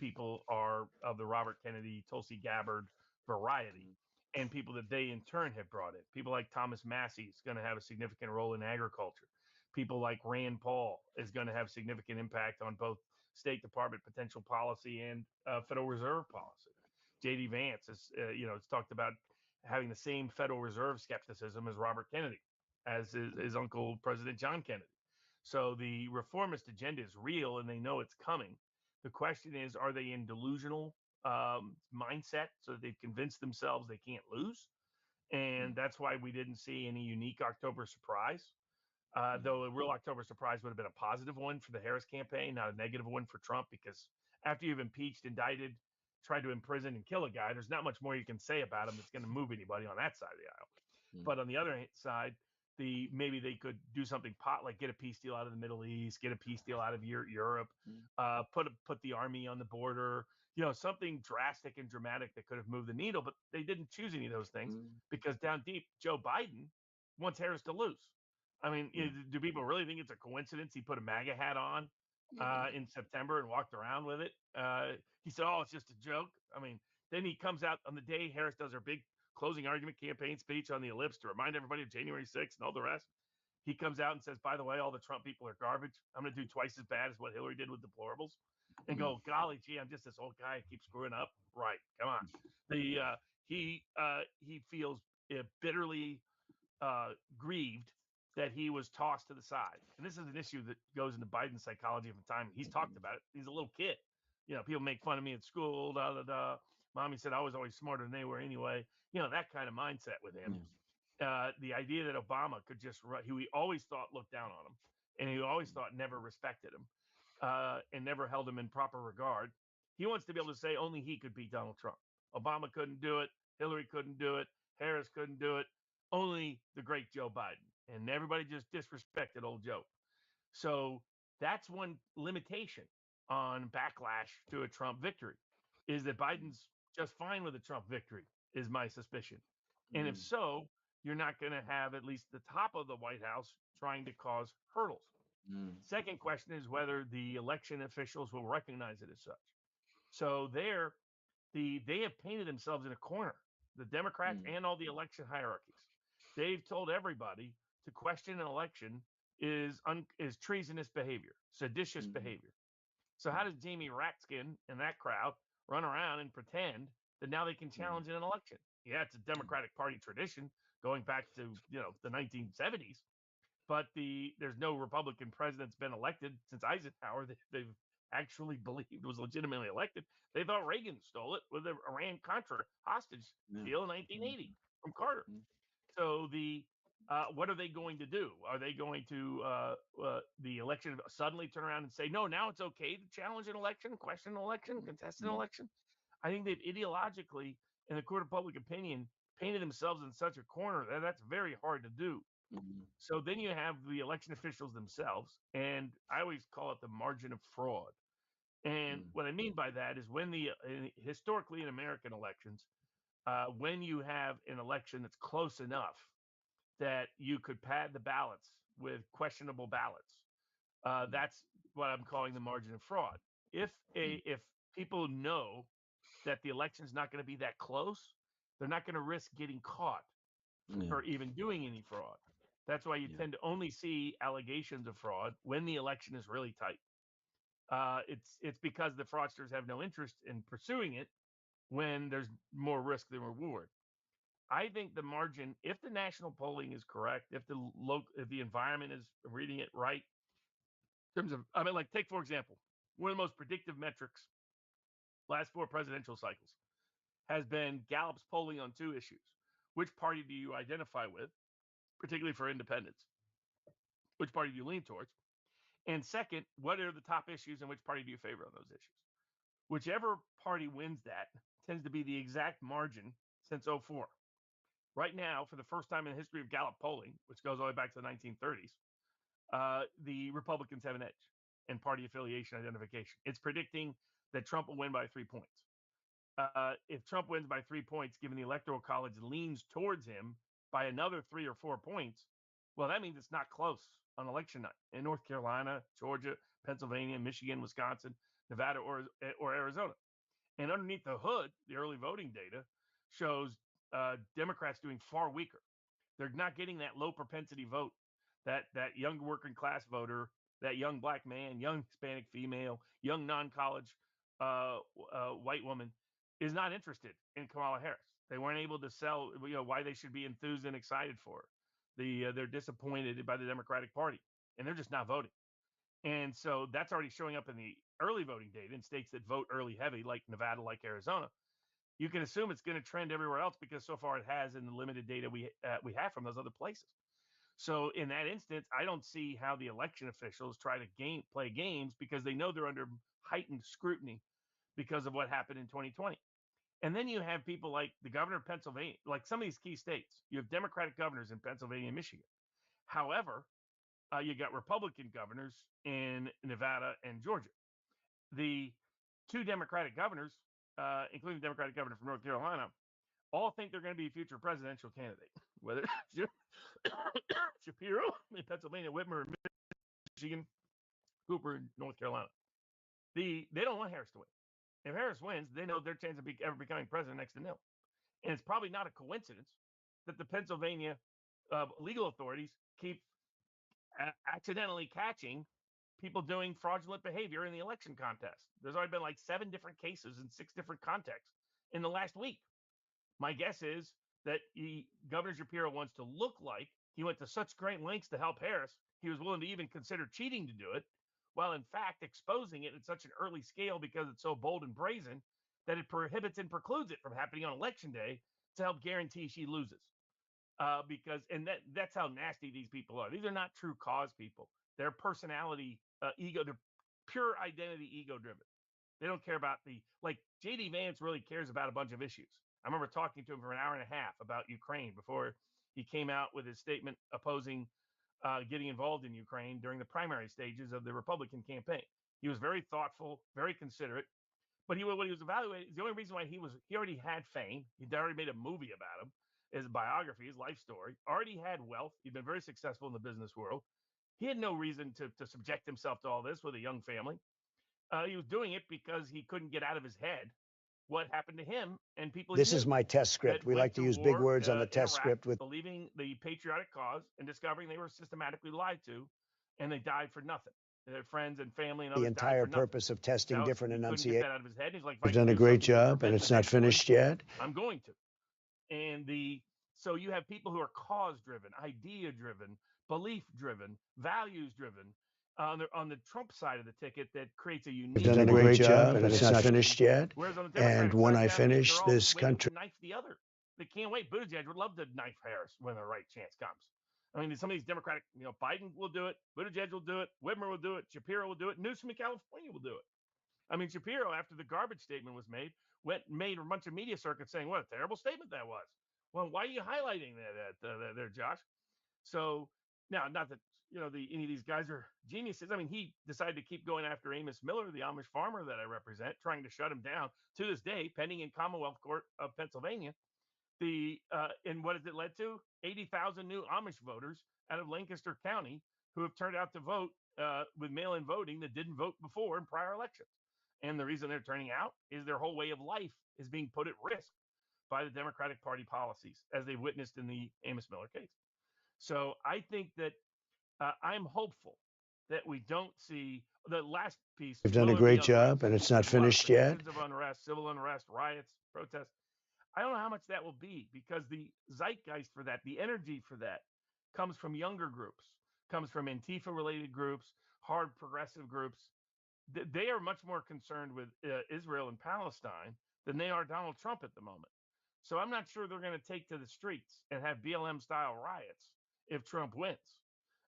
people are of the Robert Kennedy, Tulsi Gabbard variety, and people that they in turn have brought in. People like Thomas Massie is going to have a significant role in agriculture. People like Rand Paul is going to have significant impact on both State Department potential policy and Federal Reserve policy. J.D. Vance is, it's talked about having the same Federal Reserve skepticism as Robert Kennedy, as his uncle, President John Kennedy. So the reformist agenda is real, and they know it's coming. The question is, are they in delusional mindset so that they've convinced themselves they can't lose? And that's why we didn't see any unique October surprise. Though a real October surprise would have been a positive one for the Harris campaign, not a negative one for Trump, because after you've impeached, indicted, tried to imprison and kill a guy, there's not much more you can say about him that's going to move anybody on that side of the aisle. But on the other side, maybe they could do something like get a peace deal out of the Middle East, get a peace deal out of Europe, put the army on the border, something drastic and dramatic that could have moved the needle. But they didn't choose any of those things because down deep, Joe Biden wants Harris to lose. I mean, do people really think it's a coincidence he put a MAGA hat on in September and walked around with it? He said, "Oh, it's just a joke." I mean, then he comes out on the day Harris does her big closing argument campaign speech on the ellipse to remind everybody of January 6th and all the rest. He comes out and says, "By the way, all the Trump people are garbage. I'm going to do twice as bad as what Hillary did with deplorables." And go, "Golly gee, I'm just this old guy who keeps screwing up." Right? Come on. He feels bitterly grieved that he was tossed to the side. And this is an issue that goes into Biden's psychology of the time. He's talked about it. He's a little kid. People make fun of me at school. Mommy said I was always smarter than they were anyway. That kind of mindset with him. The idea that Obama could just he always thought looked down on him, and he always thought never respected him, and never held him in proper regard. He wants to be able to say only he could beat Donald Trump. Obama couldn't do it. Hillary couldn't do it. Harris couldn't do it. Only the great Joe Biden. And everybody just disrespected old Joe. So that's one limitation on backlash to a Trump victory, is that Biden's just fine with a Trump victory, is my suspicion. And if so, you're not going to have at least the top of the White House trying to cause hurdles. Second question is whether the election officials will recognize it as such. So they have painted themselves in a corner, the Democrats and all the election hierarchies. They've told everybody to question an election is treasonous behavior, seditious behavior. So how does Jamie Ratskin and that crowd run around and pretend that now they can challenge an election? Yeah, it's a Democratic Party tradition going back to the 1970s, but there's no Republican president's been elected since Eisenhower that they've actually believed was legitimately elected. They thought Reagan stole it with the Iran-Contra hostage deal in 1980 from Carter. So what are they going to do? Are they going to the election suddenly turn around and say, no, now it's okay to challenge an election, question an election, contest an election? I think they've ideologically, in the court of public opinion, painted themselves in such a corner that that's very hard to do. So then you have the election officials themselves, and I always call it the margin of fraud. And what I mean by that is historically in American elections, when you have an election that's close enough that you could pad the ballots with questionable ballots, that's what I'm calling the margin of fraud. If people know that the election's not going to be that close, they're not going to risk getting caught for even doing any fraud. That's why you tend to only see allegations of fraud when the election is really tight. It's because the fraudsters have no interest in pursuing it when there's more risk than reward. I think the margin, if the national polling is correct, if the environment is reading it right, in terms of, take for example, one of the most predictive metrics last 4 presidential cycles has been Gallup's polling on 2 issues. Which party do you identify with, particularly for independents? Which party do you lean towards? And second, what are the top issues and which party do you favor on those issues? Whichever party wins that tends to be the exact margin since 2004. Right now, for the first time in the history of Gallup polling, which goes all the way back to the 1930s, the Republicans have an edge in party affiliation identification. It's predicting that Trump will win by 3 points. If Trump wins by 3 points, given the Electoral College leans towards him by another 3 or 4 points, well, that means it's not close on election night in North Carolina, Georgia, Pennsylvania, Michigan, Wisconsin, Nevada, or Arizona. And underneath the hood, the early voting data shows Democrats doing far weaker. They're not getting that low propensity vote, that young working class voter, that young black man, young Hispanic female, young non-college white woman is not interested in Kamala Harris. They weren't able to sell, why they should be enthused and excited for her. They're disappointed by the Democratic Party, and they're just not voting. And so that's already showing up in the early voting data in states that vote early heavy, like Nevada, like Arizona. You can assume it's going to trend everywhere else because so far it has in the limited data we have from those other places. So in that instance, I don't see how the election officials try to play games because they know they're under heightened scrutiny because of what happened in 2020. And then you have people like the governor of Pennsylvania, like some of these key states. You have Democratic governors in Pennsylvania and Michigan. However, you got Republican governors in Nevada and Georgia. The two Democratic governors, including the Democratic governor from North Carolina, all think they're going to be a future presidential candidate. Whether Shapiro in Pennsylvania, Whitmer in Michigan, Cooper in North Carolina. They don't want Harris to win. If Harris wins, they know their chance of ever becoming president next to nil. And it's probably not a coincidence that the Pennsylvania legal authorities keep accidentally catching people doing fraudulent behavior in the election contest. There's already been like 7 different cases in 6 different contexts in the last week. My guess is that Governor Shapiro wants to look like he went to such great lengths to help Harris, he was willing to even consider cheating to do it, while in fact exposing it at such an early scale because it's so bold and brazen that it prohibits and precludes it from happening on election day to help guarantee she loses. That's how nasty these people are. These are not true cause people. They're personality, ego, they're pure identity ego driven. They don't care about like JD Vance really cares about a bunch of issues. I remember talking to him for an hour and a half about Ukraine before he came out with his statement opposing getting involved in Ukraine during the primary stages of the Republican campaign. He was very thoughtful, very considerate, but what he was evaluating is the only reason why he already had fame. He'd already made a movie about him, his biography, his life story, already had wealth. He'd been very successful in the business world. He had no reason to subject himself to all this with a young family. He was doing it because he couldn't get out of his head what happened to him and people. This is my test script. We like to use big words on the test script with believing the patriotic cause and discovering they were systematically lied to, and they died for nothing. Their friends and family and others the entire died for purpose of testing nothing. different enunciations. Couldn't get that out of his head. He's like, You've done a great job, and it's not finished yet. I'm going to. And so you have people who are cause-driven, idea-driven, belief-driven, values-driven. On the Trump side of the ticket, that creates a unique. You've done a great job, and it's not finished yet. Whereas on the And when I finish this country, knife the other. They can't wait. Buttigieg would love to knife Harris when the right chance comes. I mean, some of these Democratic, Biden will do it, Buttigieg will do it, Whitmer will do it, Shapiro will do it, Newsom in California will do it. I mean, Shapiro, after the garbage statement was made, made a bunch of media circuits saying what a terrible statement that was. Well, why are you highlighting that there, Josh? So now, not that any of these guys are geniuses. I mean, he decided to keep going after Amos Miller, the Amish farmer that I represent, trying to shut him down to this day, pending in Commonwealth Court of Pennsylvania. And what has it led to? 80,000 new Amish voters out of Lancaster County who have turned out to vote with mail-in voting that didn't vote before in prior elections. And the reason they're turning out is their whole way of life is being put at risk by the Democratic Party policies, as they witnessed in the Amos Miller case. So I think that I'm hopeful that we don't see the last piece. You've done a great job, and it's not finished yet. Of unrest, civil unrest, riots, protests. I don't know how much that will be because the zeitgeist for that, the energy for that, comes from younger groups, comes from Antifa-related groups, hard progressive groups. They are much more concerned with Israel and Palestine than they are Donald Trump at the moment. So I'm not sure they're going to take to the streets and have BLM-style riots if Trump wins,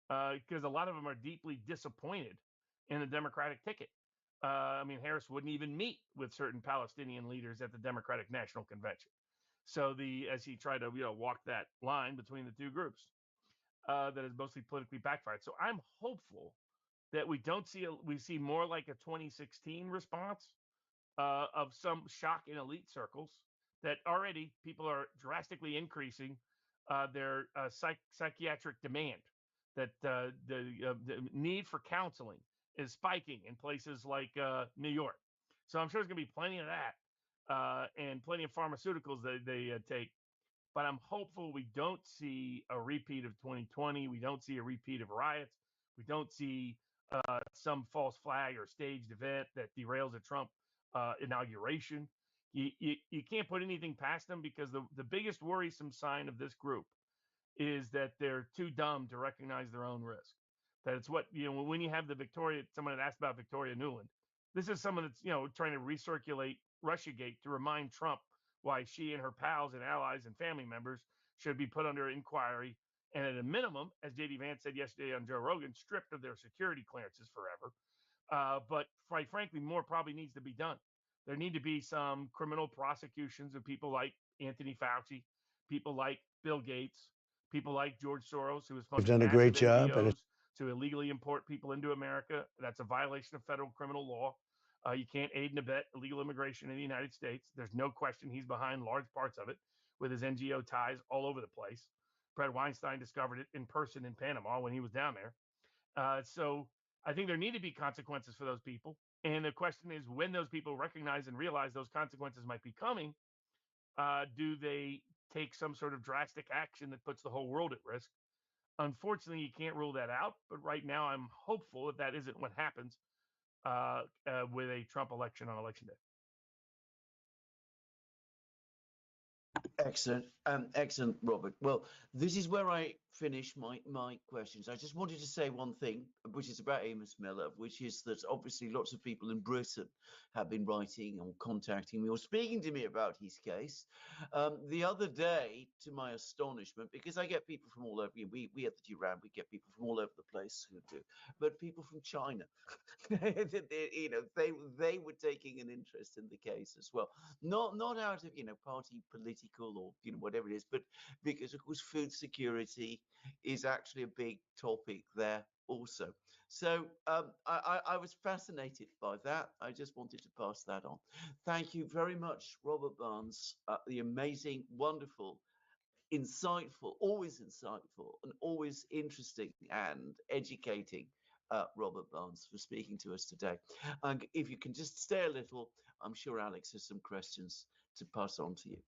because a lot of them are deeply disappointed in the Democratic ticket. I mean, Harris wouldn't even meet with certain Palestinian leaders at the Democratic National Convention. So as he tried to walk that line between the two groups, that is mostly politically backfired. So I'm hopeful that we see more like a 2016 response of some shock in elite circles, that already people are drastically increasing their psychiatric demand, that the need for counseling is spiking in places like New York. So I'm sure there's going to be plenty of that and plenty of pharmaceuticals that they take. But I'm hopeful we don't see a repeat of 2020. We don't see a repeat of riots. We don't see some false flag or staged event that derails a Trump inauguration. You can't put anything past them, because the biggest worrisome sign of this group is that they're too dumb to recognize their own risk. That it's what, when you have someone that asked about Victoria Nuland, this is someone that's, trying to recirculate Russiagate to remind Trump why she and her pals and allies and family members should be put under inquiry. And at a minimum, as JD Vance said yesterday on Joe Rogan, stripped of their security clearances forever. But quite frankly, more probably needs to be done. There need to be some criminal prosecutions of people like Anthony Fauci, people like Bill Gates, people like George Soros, who has They've funded done a great massive job, and NGOs to illegally import people into America. That's a violation of federal criminal law. You can't aid and abet illegal immigration in the United States. There's no question he's behind large parts of it, with his NGO ties all over the place. Brad Weinstein discovered it in person in Panama when he was down there. So I think there need to be consequences for those people. And the question is, when those people recognize and realize those consequences might be coming, do they take some sort of drastic action that puts the whole world at risk? Unfortunately, you can't rule that out. But right now, I'm hopeful that that isn't what happens with a Trump election on election day. Excellent. Excellent, Robert. Well, this is where I finish my questions. I just wanted to say one thing, which is about Amos Miller, which is that obviously lots of people in Britain have been writing or contacting me or speaking to me about his case. The other day, to my astonishment, because I get people from all over, we at the Duran, we get people from all over the place who do, but people from China, they were taking an interest in the case as well. Not out of party political or whatever it is, but because of course food security is actually a big topic there also. So I was fascinated by that. I just wanted to pass that on. Thank you very much, Robert Barnes, the amazing, wonderful, always insightful and always interesting and educating Robert Barnes, for speaking to us today. And if you can just stay a little, I'm sure Alex has some questions to pass on to you.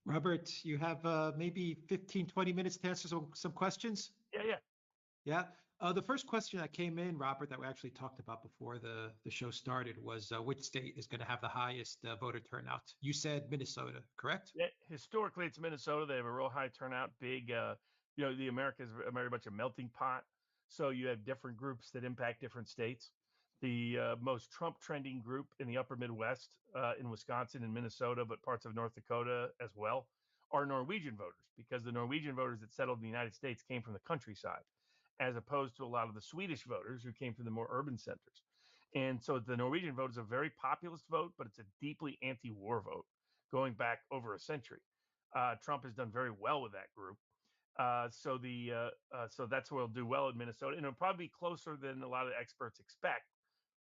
Robert, you have maybe 15, 20 minutes to answer some questions? Yeah. Yeah. The first question that came in, Robert, that we actually talked about before the show started was which state is going to have the highest voter turnout? You said Minnesota, correct? Yeah. Historically, it's Minnesota. They have a real high turnout. Big, the America is very much a melting pot. So you have different groups that impact different states. The most Trump trending group in the upper Midwest, in Wisconsin and Minnesota, but parts of North Dakota as well, are Norwegian voters, because the Norwegian voters that settled in the United States came from the countryside, as opposed to a lot of the Swedish voters who came from the more urban centers. And so the Norwegian vote is a very populist vote, but it's a deeply anti-war vote going back over a century. Trump has done very well with that group. So that's where he'll do well in Minnesota, and it'll probably be closer than a lot of experts expect.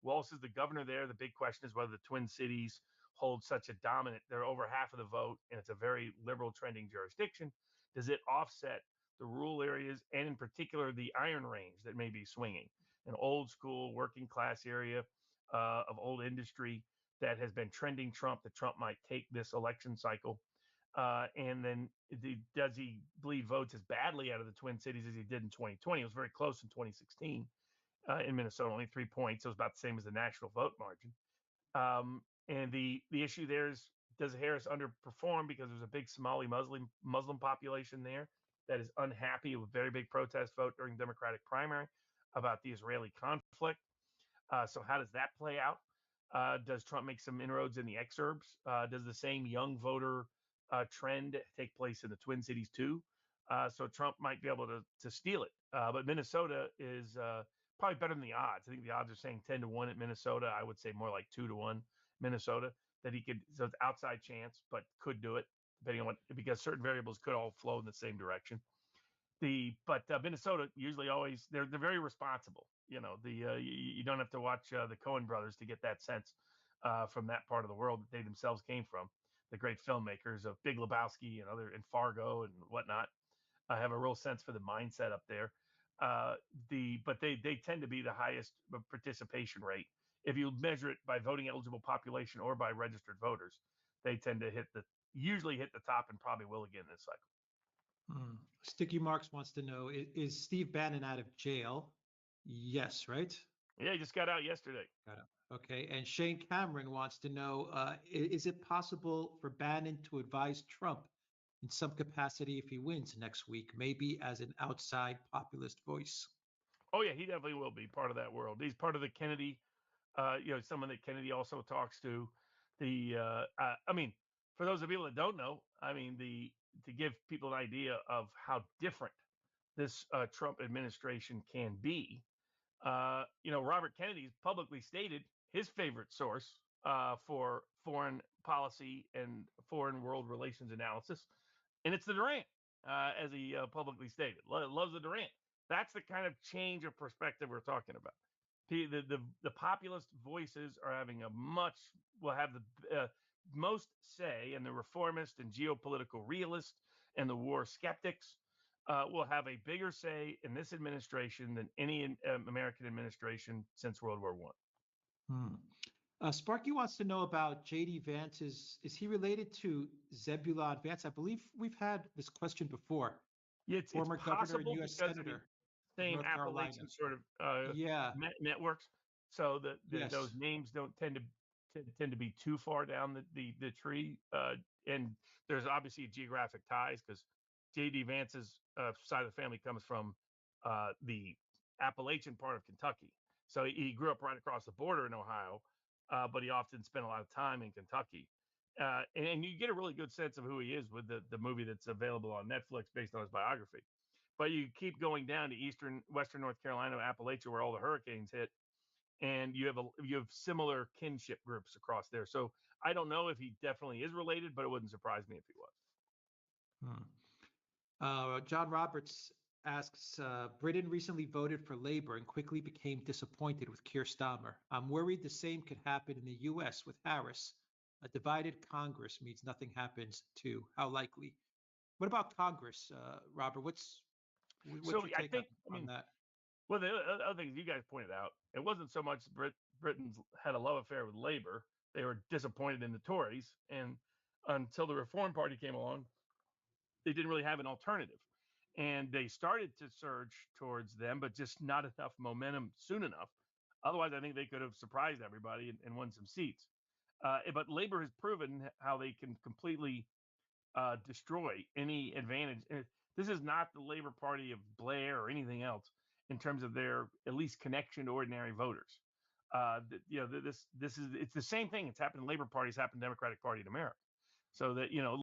Walz is the governor there. The big question is whether the Twin Cities hold such a dominant, they're over half of the vote, and it's a very liberal trending jurisdiction. Does it offset the rural areas, and in particular the Iron Range that may be swinging, an old school working class area of old industry that has been trending Trump, that Trump might take this election cycle? And then does he bleed votes as badly out of the Twin Cities as he did in 2020? It was very close in 2016 in Minnesota, only 3 points. It was about the same as the national vote margin. And the issue there is, does Harris underperform because there's a big Somali Muslim population there that is unhappy with very big protest vote during Democratic primary about the Israeli conflict? So how does that play out? Does Trump make some inroads in the exurbs? Does the same young voter trend take place in the Twin Cities too? So Trump might be able to steal it. But Minnesota is probably better than the odds. I think the odds are saying 10-1 at Minnesota. I would say more like 2-1 Minnesota, that he could. So it's outside chance, but could do it depending on because certain variables could all flow in the same direction. But Minnesota usually always they're very responsible. You don't have to watch the Coen brothers to get that sense from that part of the world that they themselves came from. The great filmmakers of Big Lebowski and Fargo and whatnot have a real sense for the mindset up there. But they tend to be the highest participation rate. If you measure it by voting eligible population or by registered voters, they tend to usually hit the top and probably will again this cycle. Sticky Marks wants to know, is Steve Bannon out of jail? Yes, right? Yeah, he just got out yesterday. Got it. Okay. And Shane Cameron wants to know, is it possible for Bannon to advise Trump in some capacity if he wins next week, maybe as an outside populist voice? Oh yeah, he definitely will be part of that world. He's part of the Kennedy, someone that Kennedy also talks to. I mean, for those of you that don't know, I mean, to give people an idea of how different this Trump administration can be. Robert Kennedy's publicly stated his favorite source for foreign policy and foreign world relations analysis, and it's the Durant, as he publicly stated. Loves the Durant. That's the kind of change of perspective we're talking about. The populist voices are having will have the most say, and the reformist and geopolitical realist and the war skeptics will have a bigger say in this administration than any American administration since World War One. Sparky wants to know about J.D. Vance. Is he related to Zebulon Vance? I believe we've had this question before. Yeah, Former it's governor and possible U.S. because of the Senator of same North Carolina. Appalachian sort of Yeah. networks, so that Yes. those names don't tend to be too far down the tree. And there's obviously geographic ties because J.D. Vance's side of the family comes from the Appalachian part of Kentucky. So he grew up right across the border in Ohio, but he often spent a lot of time in Kentucky. And you get a really good sense of who he is with the movie that's available on Netflix based on his biography. But you keep going down to western North Carolina, Appalachia, where all the hurricanes hit, and you have similar kinship groups across there. So I don't know if he definitely is related, but it wouldn't surprise me if he was. John Roberts asks, Britain recently voted for Labour and quickly became disappointed with Keir Starmer. I'm worried the same could happen in the U.S. with Harris. A divided Congress means nothing happens too. How likely? What about Congress, Robert? What's your take on that? Well, the other things you guys pointed out, it wasn't so much Britain's had a love affair with Labour. They were disappointed in the Tories, and until the Reform Party came along, they didn't really have an alternative. And they started to surge towards them, but just not enough momentum soon enough. Otherwise, I think they could have surprised everybody and won some seats. But Labor has proven how they can completely destroy any advantage. This is not the Labor Party of Blair or anything else in terms of their at least connection to ordinary voters. It's the same thing. It's happened in Labor parties, happened in Democratic Party in America. So that